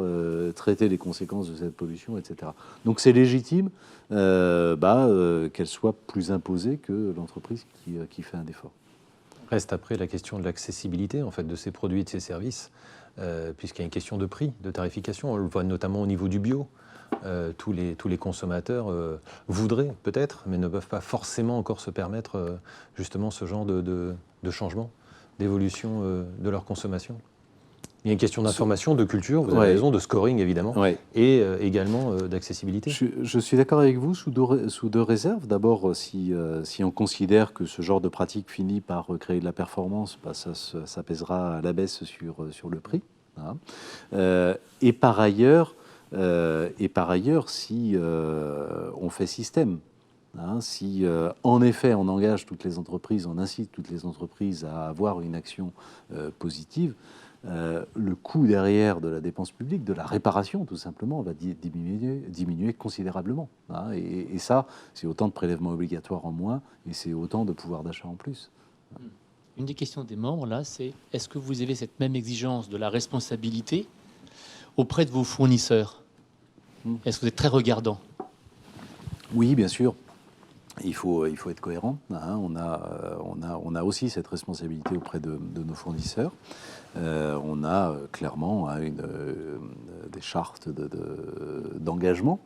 traiter les conséquences de cette pollution, etc. Donc c'est légitime qu'elle soit plus imposée que l'entreprise qui fait un effort.
Reste après la question de l'accessibilité en fait, de ces produits et de ces services, puisqu'il y a une question de prix, de tarification. On le voit notamment au niveau du bio. Tous les consommateurs voudraient peut-être, mais ne peuvent pas forcément encore se permettre justement ce genre de changement, d'évolution de leur consommation. Il y a une question d'information, de culture, vous avez raison, de scoring évidemment, et également d'accessibilité.
Je suis d'accord avec vous sous deux réserves. D'abord, si on considère que ce genre de pratique finit par créer de la performance, ça pèsera à la baisse sur le prix. Et par ailleurs, si on fait système, si en effet on engage toutes les entreprises, on incite toutes les entreprises à avoir une action positive, le coût derrière de la dépense publique, de la réparation tout simplement, va diminuer considérablement. Et ça, c'est autant de prélèvements obligatoires en moins, et c'est autant de pouvoir d'achat en plus.
Une des questions des membres, là, c'est est-ce que vous avez cette même exigence de la responsabilité auprès de vos fournisseurs? Est-ce que vous êtes très regardant?
Oui, bien sûr. Il faut être cohérent. On a aussi cette responsabilité auprès de nos fournisseurs. On a clairement des chartes d'engagement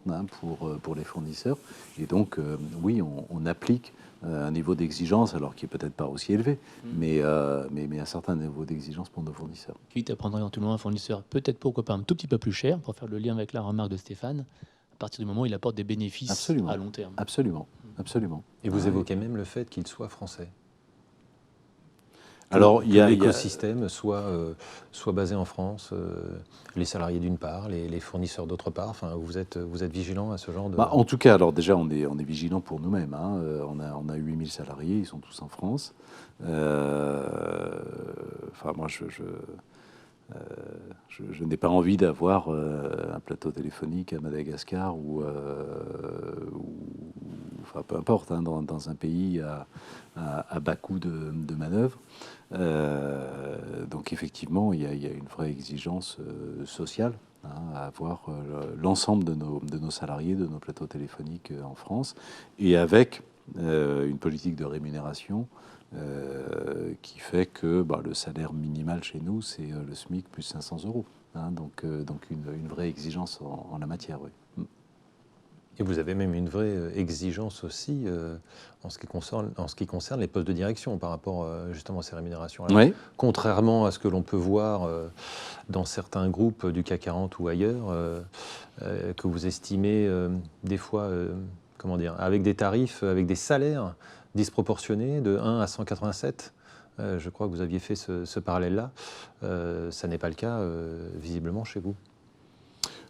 pour les fournisseurs. Et donc, oui, on applique un niveau d'exigence, alors qui n'est peut-être pas aussi élevé, mais un certain niveau d'exigence pour nos fournisseurs.
Quitte à prendre éventuellement un fournisseur, peut-être pourquoi pas un tout petit peu plus cher, pour faire le lien avec la remarque de Stéphane, à partir du moment où il apporte des bénéfices à long terme.
Absolument.
Et vous évoquez même le fait qu'il soit français.
Alors,
l'écosystème soit basé en France, les salariés d'une part, les fournisseurs d'autre part. Enfin, vous êtes vigilant à ce genre de...
En tout cas, alors déjà, on est vigilant pour nous-mêmes. On a 8000 salariés, ils sont tous en France. Moi, je n'ai pas envie d'avoir un plateau téléphonique à Madagascar ou peu importe, dans un pays à bas coût de manœuvre. Donc effectivement, il y a une vraie exigence sociale à avoir l'ensemble de nos salariés, de nos plateaux téléphoniques en France, et avec une politique de rémunération qui fait que le salaire minimal chez nous, c'est le SMIC plus 500 €. Donc une vraie exigence en la matière, oui.
Et vous avez même une vraie exigence aussi en ce qui concerne les postes de direction par rapport justement à ces rémunérations.
Oui.
Contrairement à ce que l'on peut voir dans certains groupes du CAC 40 ou ailleurs, que vous estimez des fois, avec des tarifs, avec des salaires disproportionnés de 1 à 187. Je crois que vous aviez fait ce parallèle-là. Ça n'est pas le cas visiblement chez vous.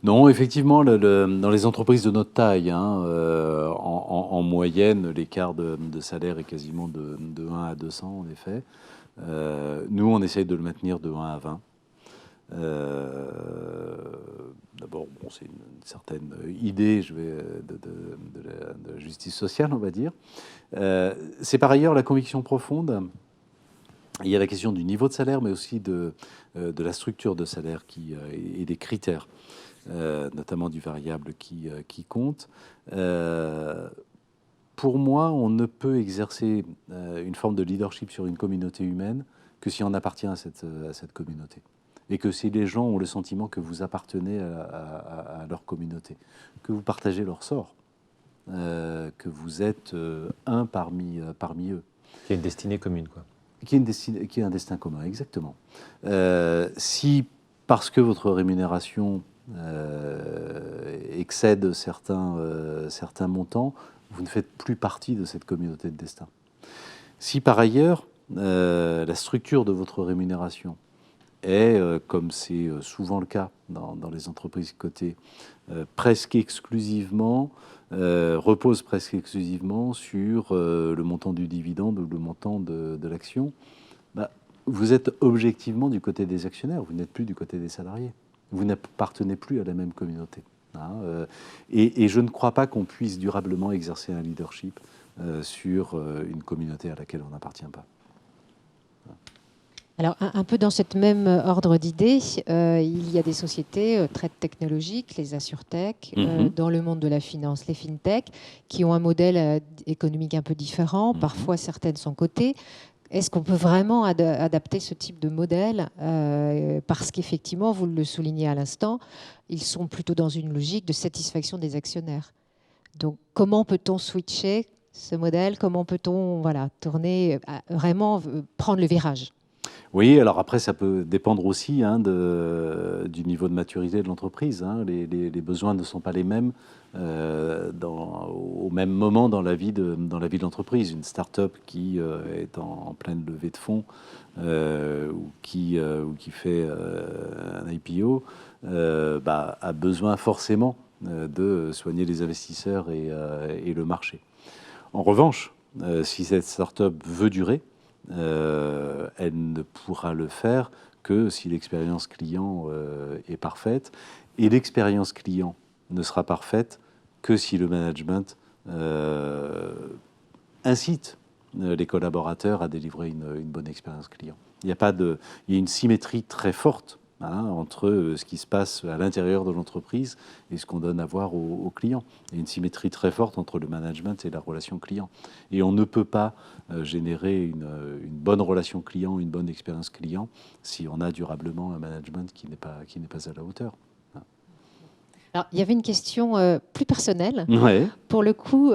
Non, effectivement, dans les entreprises de notre taille, en moyenne, l'écart de salaire est quasiment de 1 à 200, en effet. Nous, on essaye de le maintenir de 1 à 20. D'abord, c'est une certaine idée de la justice sociale, on va dire. C'est par ailleurs la conviction profonde. Il y a la question du niveau de salaire, mais aussi de la structure de salaire et des critères. Notamment du variable qui compte. Pour moi, on ne peut exercer une forme de leadership sur une communauté humaine que si on appartient à cette communauté. Et que si les gens ont le sentiment que vous appartenez à leur communauté, que vous partagez leur sort, que vous êtes un parmi eux.
Qui a une destinée commune, quoi.
Qui est un destin commun, exactement. Si, parce que votre rémunération excède certains montants, vous ne faites plus partie de cette communauté de destin. Si par ailleurs, la structure de votre rémunération est, comme c'est souvent le cas dans les entreprises cotées, presque exclusivement, repose presque exclusivement sur le montant du dividende ou le montant de l'action, vous êtes objectivement du côté des actionnaires, vous n'êtes plus du côté des salariés. Vous n'appartenez plus à la même communauté. Et je ne crois pas qu'on puisse durablement exercer un leadership sur une communauté à laquelle on n'appartient pas.
Alors, un peu dans cette même ordre d'idées, il y a des sociétés très technologiques, les AssureTech, dans le monde de la finance, les FinTech, qui ont un modèle économique un peu différent. Parfois, certaines sont cotées. Est-ce qu'on peut vraiment adapter ce type de modèle parce qu'effectivement, vous le soulignez à l'instant, ils sont plutôt dans une logique de satisfaction des actionnaires. Donc, comment peut-on switcher ce modèle? Comment peut-on tourner, vraiment prendre le virage?
Oui, alors après, ça peut dépendre aussi du niveau de maturité de l'entreprise. Les besoins ne sont pas les mêmes au même moment dans la vie de l'entreprise. Une start-up qui est en pleine levée de fonds ou qui fait un IPO a besoin forcément de soigner les investisseurs et le marché. En revanche, si cette start-up veut durer, elle ne pourra le faire que si l'expérience client est parfaite. Et l'expérience client ne sera parfaite que si le management incite les collaborateurs à délivrer une bonne expérience client. Il y a une symétrie très forte entre ce qui se passe à l'intérieur de l'entreprise et ce qu'on donne à voir aux clients. Il y a une symétrie très forte entre le management et la relation client. Et on ne peut pas générer une bonne relation client, une bonne expérience client, si on a durablement un management qui n'est pas à la hauteur.
Alors, il y avait une question plus personnelle,
pour
le coup,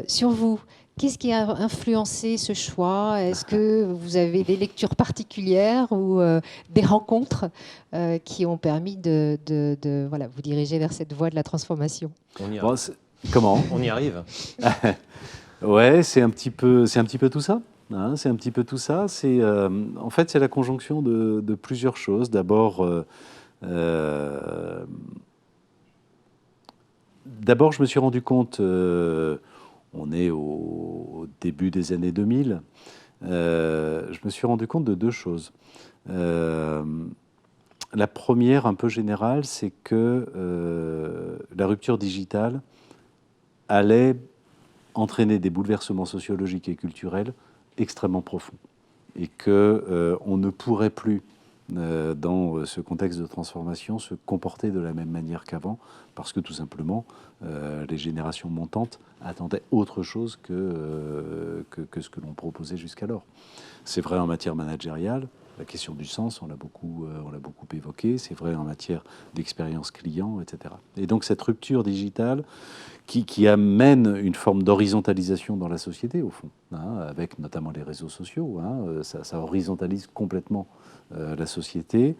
sur vous. Qu'est-ce qui a influencé ce choix? Est-ce que vous avez des lectures particulières ou des rencontres qui ont permis de vous diriger vers cette voie de la transformation?
Comment
On y arrive.
Ouais, c'est un petit peu tout ça. C'est un petit peu tout ça. En fait, c'est la conjonction de plusieurs choses. D'abord, je me suis rendu compte. On est au début des années 2000. Je me suis rendu compte de deux choses. La première, un peu générale, c'est que la rupture digitale allait entraîner des bouleversements sociologiques et culturels extrêmement profonds. Et qu'on ne pourrait plus, dans ce contexte de transformation, se comporter de la même manière qu'avant, parce que tout simplement, les générations montantes attendaient autre chose que ce que l'on proposait jusqu'alors. C'est vrai en matière managériale, la question du sens, on l'a beaucoup évoqué, c'est vrai en matière d'expérience client, etc. Et donc cette rupture digitale qui amène une forme d'horizontalisation dans la société, au fond, avec notamment les réseaux sociaux, ça horizontalise complètement la société.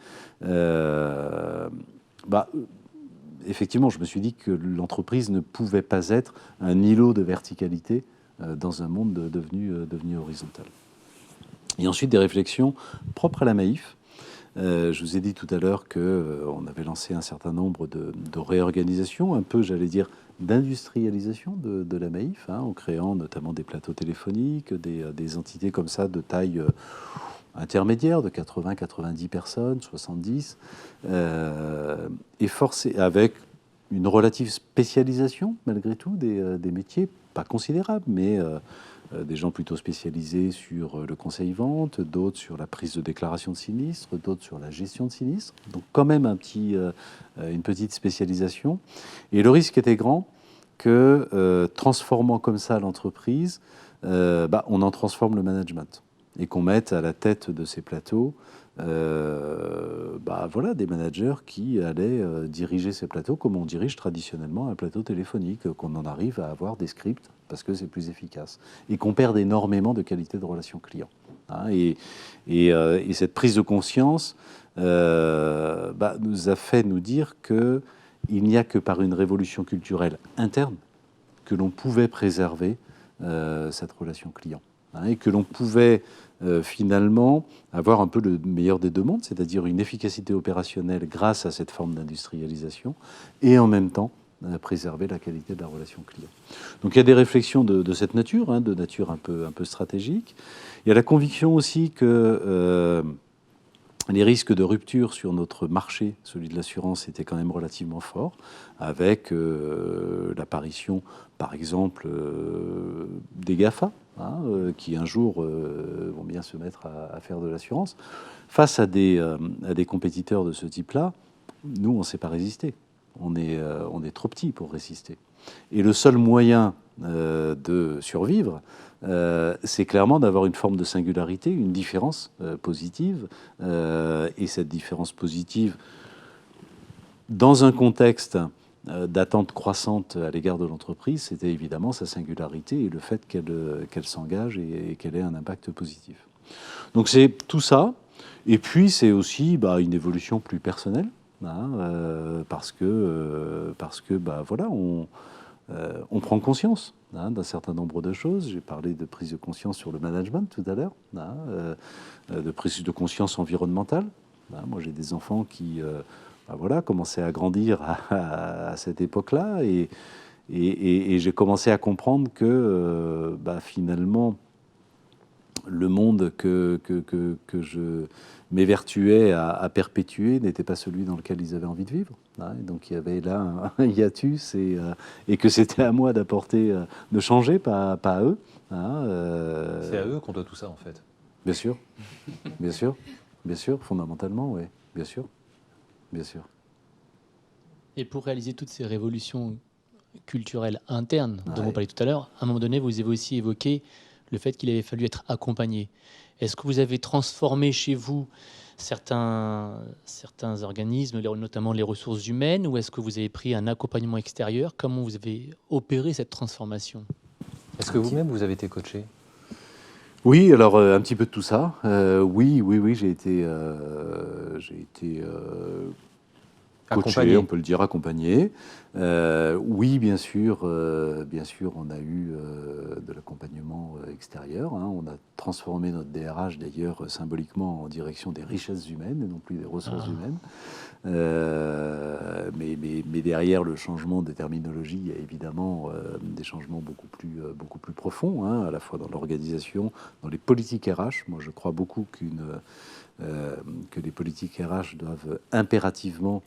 Effectivement, je me suis dit que l'entreprise ne pouvait pas être un îlot de verticalité dans un monde devenu horizontal. Et ensuite, des réflexions propres à la Maïf. Je vous ai dit tout à l'heure qu'on avait lancé un certain nombre de réorganisations, un peu, j'allais dire, d'industrialisation de la Maïf, en créant notamment des plateaux téléphoniques, des entités comme ça de taille intermédiaire, de 80-90 personnes, 70, et avec une relative spécialisation, malgré tout, des métiers, pas considérables, mais des gens plutôt spécialisés sur le conseil-vente, d'autres sur la prise de déclaration de sinistre, d'autres sur la gestion de sinistre. Donc quand même une petite spécialisation. Et le risque était grand que, transformant comme ça l'entreprise, on en transforme le management. Et qu'on mette à la tête de ces plateaux des managers qui allaient diriger ces plateaux comme on dirige traditionnellement un plateau téléphonique, qu'on en arrive à avoir des scripts parce que c'est plus efficace et qu'on perde énormément de qualité de relation client. Et cette prise de conscience nous a fait nous dire qu'il n'y a que par une révolution culturelle interne que l'on pouvait préserver cette relation client, hein, et que l'on pouvait finalement avoir un peu le meilleur des deux mondes, c'est-à-dire une efficacité opérationnelle grâce à cette forme d'industrialisation et en même temps préserver la qualité de la relation client. Donc il y a des réflexions de cette nature, hein, de nature un peu stratégique. Il y a la conviction aussi que les risques de rupture sur notre marché, celui de l'assurance, étaient quand même relativement forts, avec l'apparition, par exemple, des GAFA, hein, qui un jour vont bien se mettre à faire de l'assurance. Face à des compétiteurs de ce type-là, nous, on ne sait pas résister. On est trop petit pour résister. Et le seul moyen de survivre, c'est clairement d'avoir une forme de singularité, une différence positive. Et cette différence positive, dans un contexte d'attente croissante à l'égard de l'entreprise, c'était évidemment sa singularité et le fait qu'elle s'engage et qu'elle ait un impact positif. Donc c'est tout ça. Et puis c'est aussi une évolution plus personnelle, hein, parce que voilà, on prend conscience, hein, d'un certain nombre de choses. J'ai parlé de prise de conscience sur le management tout à l'heure, hein, de prise de conscience environnementale. Hein, moi, j'ai des enfants qui commençaient à grandir à cette époque-là, et j'ai commencé à comprendre que finalement, le monde que je m'évertuais à perpétuer n'était pas celui dans lequel ils avaient envie de vivre. Hein, et donc il y avait là un hiatus, et que c'était à moi d'apporter, de changer, pas à eux. Hein,
C'est à eux qu'on doit tout ça, en fait.
Bien sûr, bien sûr, bien sûr, fondamentalement, oui, bien sûr, bien sûr.
Et pour réaliser toutes ces révolutions culturelles internes dont
Ouais.
vous parliez tout à l'heure, à un moment donné, vous avez aussi évoqué le fait qu'il avait fallu être accompagné. Est-ce que vous avez transformé chez vous certains organismes, notamment les ressources humaines, ou est-ce que vous avez pris un accompagnement extérieur? Comment vous avez opéré cette transformation?
Est-ce que vous-même, vous avez été coaché?
Oui, alors un petit peu de tout ça. Oui, j'ai été coaché,
Accompagné.
on peut le dire, accompagné. Oui, bien sûr, on a eu de l'accompagnement extérieur, hein. On a transformé notre DRH, d'ailleurs, symboliquement en direction des richesses humaines et non plus des ressources humaines. Mais derrière le changement de terminologie, il y a évidemment des changements beaucoup plus profonds, hein, à la fois dans l'organisation, dans les politiques RH. Moi, je crois beaucoup que les politiques RH doivent impérativement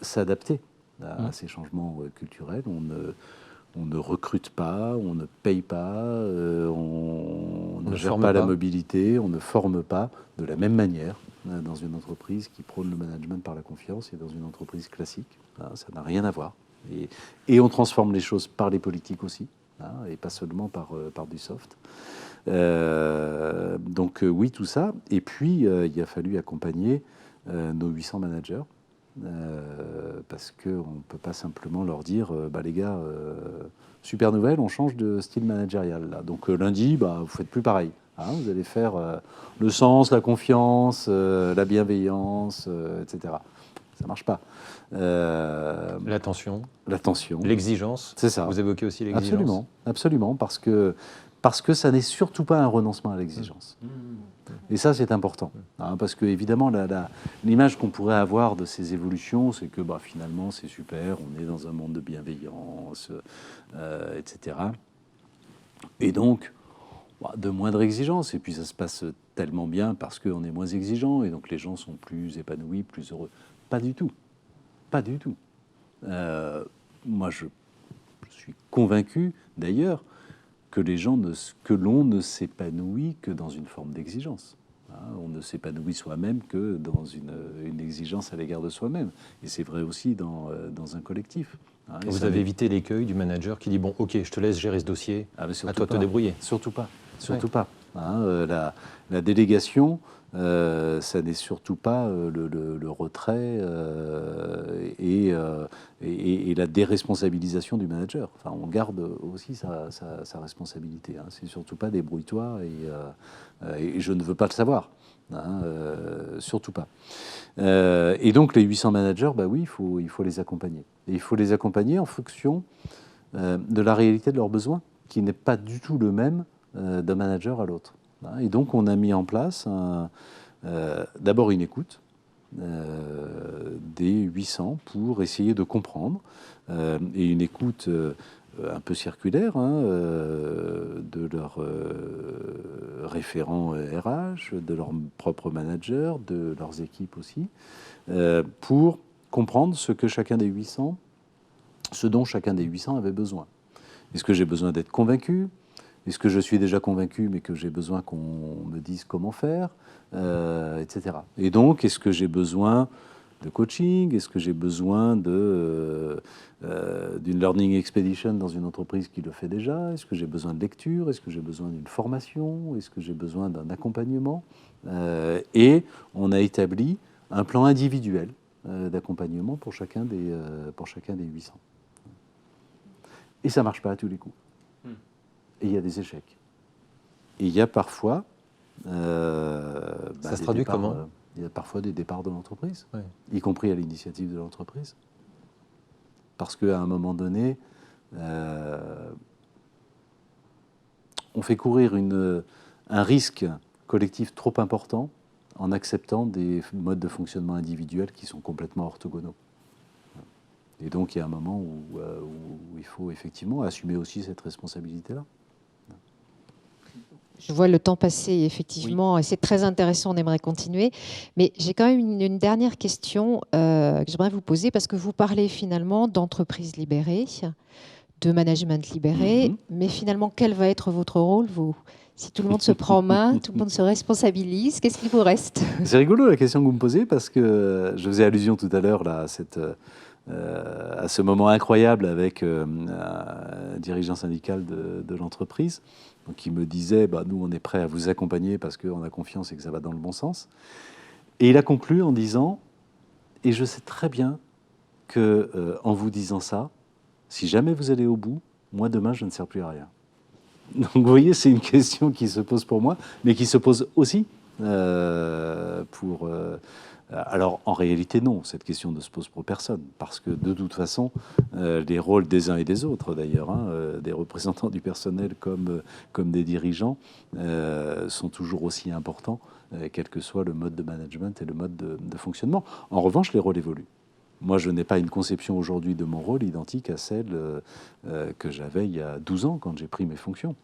s'adapter à ces changements culturels. On ne recrute pas, on ne paye pas, on ne gère pas la mobilité, on ne forme pas de la même manière dans une entreprise qui prône le management par la confiance et dans une entreprise classique. Ça n'a rien à voir. Et on transforme les choses par les politiques aussi, hein, et pas seulement par du soft. Donc oui, tout ça. Et puis, il a fallu accompagner nos 800 managers, parce qu'on ne peut pas simplement leur dire les gars, super nouvelle, on change de style managérial là. Donc lundi, vous ne faites plus pareil, hein, vous allez faire le sens, la confiance, la bienveillance, etc. Ça ne marche pas.
L'attention,
l'exigence,
c'est ça. Vous évoquez aussi l'exigence.
Absolument, parce que ça n'est surtout pas un renoncement à l'exigence. Et ça, c'est important, hein, parce que évidemment, l'image qu'on pourrait avoir de ces évolutions, c'est que finalement, c'est super, on est dans un monde de bienveillance, etc. Et donc, de moindre exigence. Et puis, ça se passe tellement bien parce qu'on est moins exigeant, et donc les gens sont plus épanouis, plus heureux. Pas du tout. Pas du tout. Moi, je suis convaincu, d'ailleurs, que l'on ne s'épanouit que dans une forme d'exigence. Hein, on ne s'épanouit soi-même que dans une exigence à l'égard de soi-même. Et c'est vrai aussi dans un collectif. Hein,
vous avez évité l'écueil du manager qui dit « Bon, ok, je te laisse gérer ce dossier, à toi de te débrouiller ».
Surtout pas. Surtout pas. La délégation, ça n'est surtout pas le retrait et la déresponsabilisation du manager. Enfin, on garde aussi sa responsabilité. C'est surtout pas débrouille-toi et je ne veux pas le savoir. Surtout pas. Et donc les 800 managers, oui, il faut les accompagner. Et il faut les accompagner en fonction de la réalité de leurs besoins, qui n'est pas du tout le même d'un manager à l'autre. Et donc on a mis en place d'abord une écoute des 800 pour essayer de comprendre, et une écoute un peu circulaire de leurs référents RH, de leurs propres managers, de leurs équipes aussi, pour comprendre ce dont chacun des 800 avait besoin. Est-ce que j'ai besoin d'être convaincu ? Est-ce que je suis déjà convaincu mais que j'ai besoin qu'on me dise comment faire, etc. Et donc, est-ce que j'ai besoin de coaching? Est-ce que j'ai besoin d'une learning expedition dans une entreprise qui le fait déjà? Est-ce que j'ai besoin de lecture? Est-ce que j'ai besoin d'une formation? Est-ce que j'ai besoin d'un accompagnement? Et on a établi un plan individuel d'accompagnement pour chacun des 800. Et ça ne marche pas à tous les coups. Et il y a des échecs. Et il y a parfois...
ça se traduit comment?
Il y a parfois des départs de l'entreprise,
ouais.
Y compris à l'initiative de l'entreprise. Parce qu'à un moment donné, on fait courir un risque collectif trop important en acceptant des modes de fonctionnement individuels qui sont complètement orthogonaux. Et donc il y a un moment où il faut effectivement assumer aussi cette responsabilité-là.
Je vois le temps passer, effectivement, et c'est très intéressant, on aimerait continuer. Mais j'ai quand même une dernière question que j'aimerais vous poser, parce que vous parlez finalement d'entreprise libérée, de management libéré, mais finalement, quel va être votre rôle, vous ? Si tout le monde se prend en main, tout le monde se responsabilise, qu'est-ce qu'il vous reste ?
C'est rigolo la question que vous me posez, parce que je faisais allusion tout à l'heure là, à ce moment incroyable avec un dirigeant syndical de l'entreprise, donc qui me disait nous on est prêt à vous accompagner parce qu'on a confiance et que ça va dans le bon sens. Et il a conclu en disant, et je sais très bien que en vous disant ça, si jamais vous allez au bout, moi demain je ne sers plus à rien. Donc vous voyez, c'est une question qui se pose pour moi, mais qui se pose aussi pour... alors en réalité non, cette question ne se pose pour personne, parce que de toute façon, les rôles des uns et des autres d'ailleurs, des représentants du personnel comme des dirigeants, sont toujours aussi importants, quel que soit le mode de management et le mode de fonctionnement. En revanche, les rôles évoluent. Moi, je n'ai pas une conception aujourd'hui de mon rôle identique à celle que j'avais il y a 12 ans quand j'ai pris mes fonctions.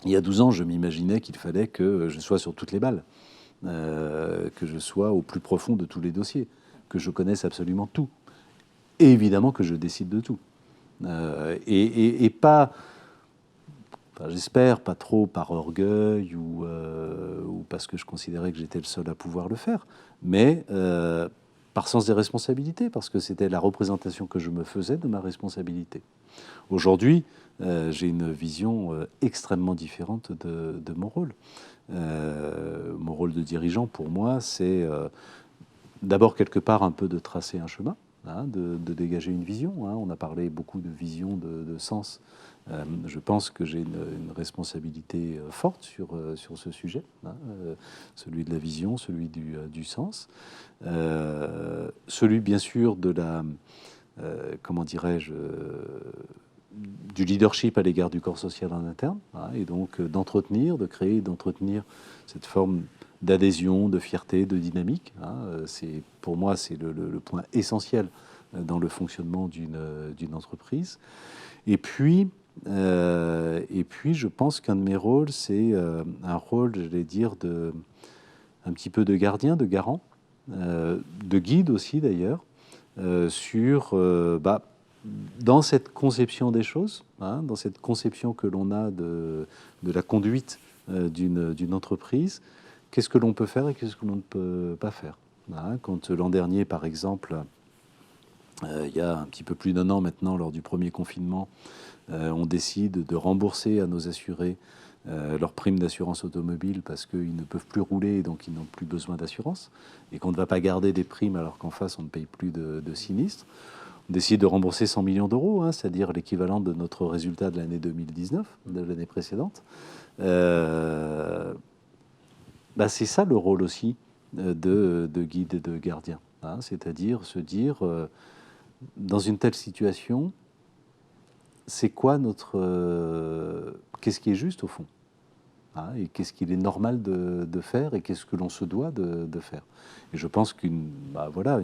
Il y a 12 ans, je m'imaginais qu'il fallait que je sois sur toutes les balles, que je sois au plus profond de tous les dossiers, que je connaisse absolument tout. Et évidemment que je décide de tout. Et pas, j'espère, pas trop par orgueil ou parce que je considérais que j'étais le seul à pouvoir le faire, mais... par sens des responsabilités, parce que c'était la représentation que je me faisais de ma responsabilité. Aujourd'hui, j'ai une vision extrêmement différente de mon rôle. Mon rôle de dirigeant, pour moi, c'est d'abord quelque part un peu de tracer un chemin, de dégager une vision. On a parlé beaucoup de vision, de sens. Je pense que j'ai une responsabilité forte sur ce sujet, celui de la vision, celui du sens, celui bien sûr de la, comment dirais-je, du leadership à l'égard du corps social en interne, et donc d'entretenir, de créer, d'entretenir cette forme d'adhésion, de fierté, de dynamique. Pour moi, c'est le point essentiel dans le fonctionnement d'une entreprise. Et puis, je pense qu'un de mes rôles, c'est un rôle, j'allais dire, un petit peu de gardien, de garant, de guide aussi d'ailleurs, dans cette conception des choses, dans cette conception que l'on a de la conduite d'une entreprise, qu'est-ce que l'on peut faire et qu'est-ce que l'on ne peut pas faire. Quand l'an dernier, par exemple, il y a un petit peu plus d'1 an maintenant, lors du premier confinement, on décide de rembourser à nos assurés leur prime d'assurance automobile parce qu'ils ne peuvent plus rouler et donc ils n'ont plus besoin d'assurance, et qu'on ne va pas garder des primes alors qu'en face on ne paye plus de sinistres. On décide de rembourser 100 millions d'euros, c'est-à-dire l'équivalent de notre résultat de l'année 2019, de l'année précédente. C'est ça le rôle aussi de guide et de gardien, c'est-à-dire se dire, dans une telle situation, c'est quoi qu'est-ce qui est juste au fond, et qu'est-ce qu'il est normal de faire, et qu'est-ce que l'on se doit de faire. Et je pense une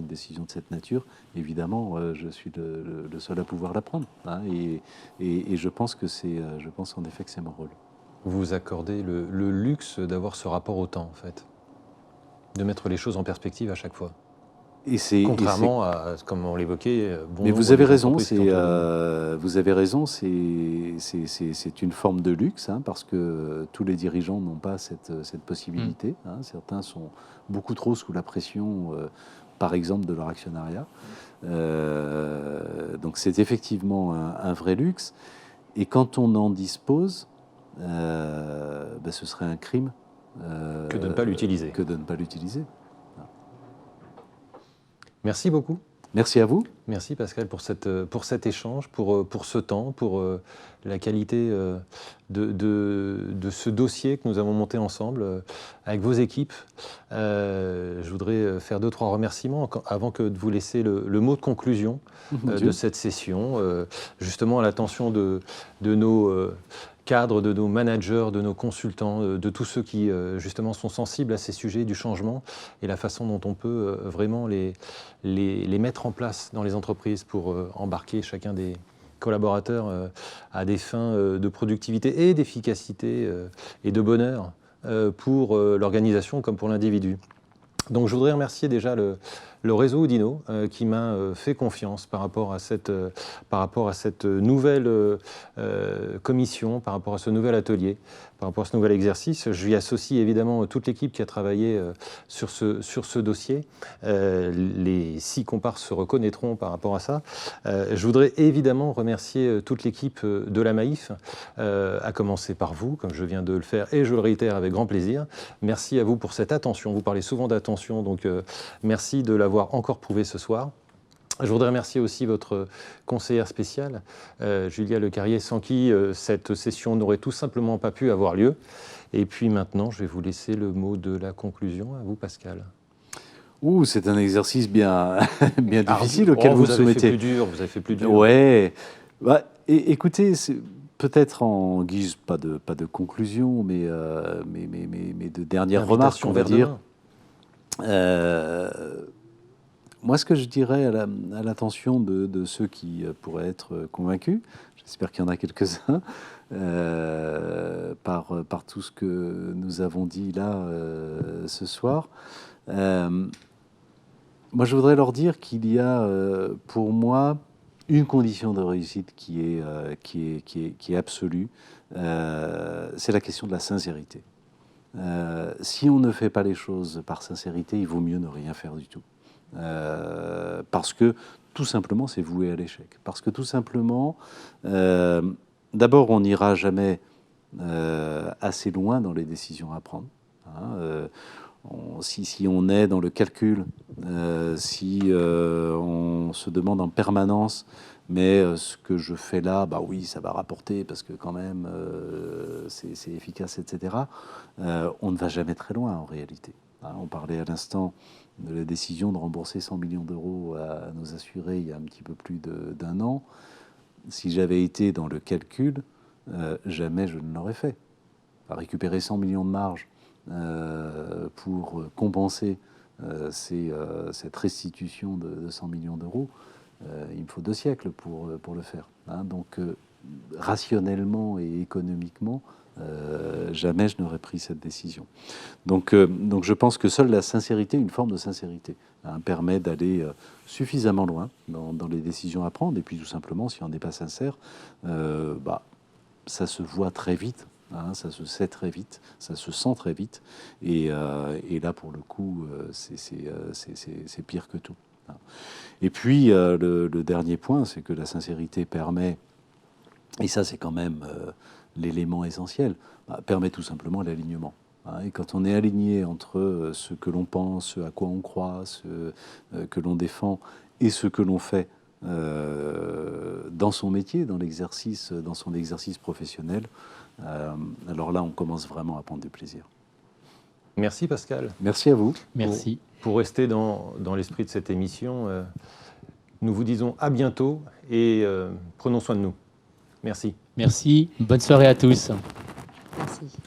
décision de cette nature, évidemment, je suis le seul à pouvoir la prendre, et je pense en effet que c'est mon rôle.
Vous vous accordez le luxe d'avoir ce rapport au temps, en fait, de mettre les choses en perspective à chaque fois. Contrairement à, comme on l'évoquait,
mais vous avez raison, c'est une forme de luxe, parce que tous les dirigeants n'ont pas cette possibilité. Certains sont beaucoup trop sous la pression, par exemple, de leur actionnariat. Donc c'est effectivement un vrai luxe. Et quand on en dispose, ce serait un crime
que de ne pas l'utiliser. Merci beaucoup.
Merci à vous.
Merci Pascal pour cet échange, pour ce temps, pour la qualité de ce dossier que nous avons monté ensemble avec vos équipes. Je voudrais faire 2-3 remerciements avant que de vous laisser le mot de conclusion de cette session, justement à l'attention de nos cadres, de nos managers, de nos consultants, de tous ceux qui justement sont sensibles à ces sujets du changement et la façon dont on peut vraiment les mettre en place dans les entreprises pour embarquer chacun des collaborateurs à des fins de productivité et d'efficacité et de bonheur pour l'organisation comme pour l'individu. Donc je voudrais remercier déjà le réseau Oudinot qui m'a fait confiance par rapport à cette nouvelle commission, par rapport à ce nouvel atelier, par rapport à ce nouvel exercice. Je lui associe évidemment toute l'équipe qui a travaillé sur ce dossier. Les 6 comparses se reconnaîtront par rapport à ça. Je voudrais évidemment remercier toute l'équipe de la Maïf, à commencer par vous, comme je viens de le faire, et je le réitère avec grand plaisir. Merci à vous pour cette attention. Vous parlez souvent d'attention, donc merci de l'avoir encore prouvé ce soir. Je voudrais remercier aussi votre conseillère spéciale, Julia Lecarrier, sans qui cette session n'aurait tout simplement pas pu avoir lieu. Et puis maintenant, je vais vous laisser le mot de la conclusion. À vous, Pascal.
C'est un exercice bien difficile auquel vous soumettez.
Vous avez fait plus dur.
Ouais. Écoutez, peut-être en guise pas de conclusion, mais de dernière remarque, on va dire. Moi, ce que je dirais à l'attention de ceux qui pourraient être convaincus, j'espère qu'il y en a quelques-uns, par tout ce que nous avons dit là ce soir, moi, je voudrais leur dire qu'il y a, pour moi, une condition de réussite qui est absolue, c'est la question de la sincérité. Si on ne fait pas les choses par sincérité, il vaut mieux ne rien faire du tout. Parce que tout simplement c'est voué à l'échec. Parce que tout simplement, d'abord on n'ira jamais assez loin dans les décisions à prendre. Si on est dans le calcul, si on se demande en permanence, mais ce que je fais là, oui, ça va rapporter parce que quand même c'est efficace, etc. On ne va jamais très loin en réalité. On parlait à l'instant de la décision de rembourser 100 millions d'euros à nos assurés il y a un petit peu plus d'un an. Si j'avais été dans le calcul, jamais je ne l'aurais fait. Récupérer 100 millions de marge pour compenser cette restitution de 100 millions d'euros, il me faut 2 siècles pour le faire. Donc, rationnellement et économiquement, jamais je n'aurais pris cette décision. Donc je pense que seule la sincérité, une forme de sincérité, permet d'aller suffisamment loin dans les décisions à prendre. Et puis tout simplement, si on n'est pas sincère, ça se voit très vite, ça se sait très vite, ça se sent très vite. Et là, pour le coup, c'est pire que tout. Et puis, le dernier point, c'est que la sincérité permet, et ça c'est quand même l'élément essentiel, permet tout simplement l'alignement. Et quand on est aligné entre ce que l'on pense, ce à quoi on croit, ce que l'on défend et ce que l'on fait dans son métier, dans son exercice professionnel, alors là, on commence vraiment à prendre du plaisir.
Merci Pascal.
Merci à vous.
Merci.
Pour rester dans l'esprit de cette émission, nous vous disons à bientôt et prenons soin de nous. Merci.
Merci. Bonne soirée à tous.
Merci.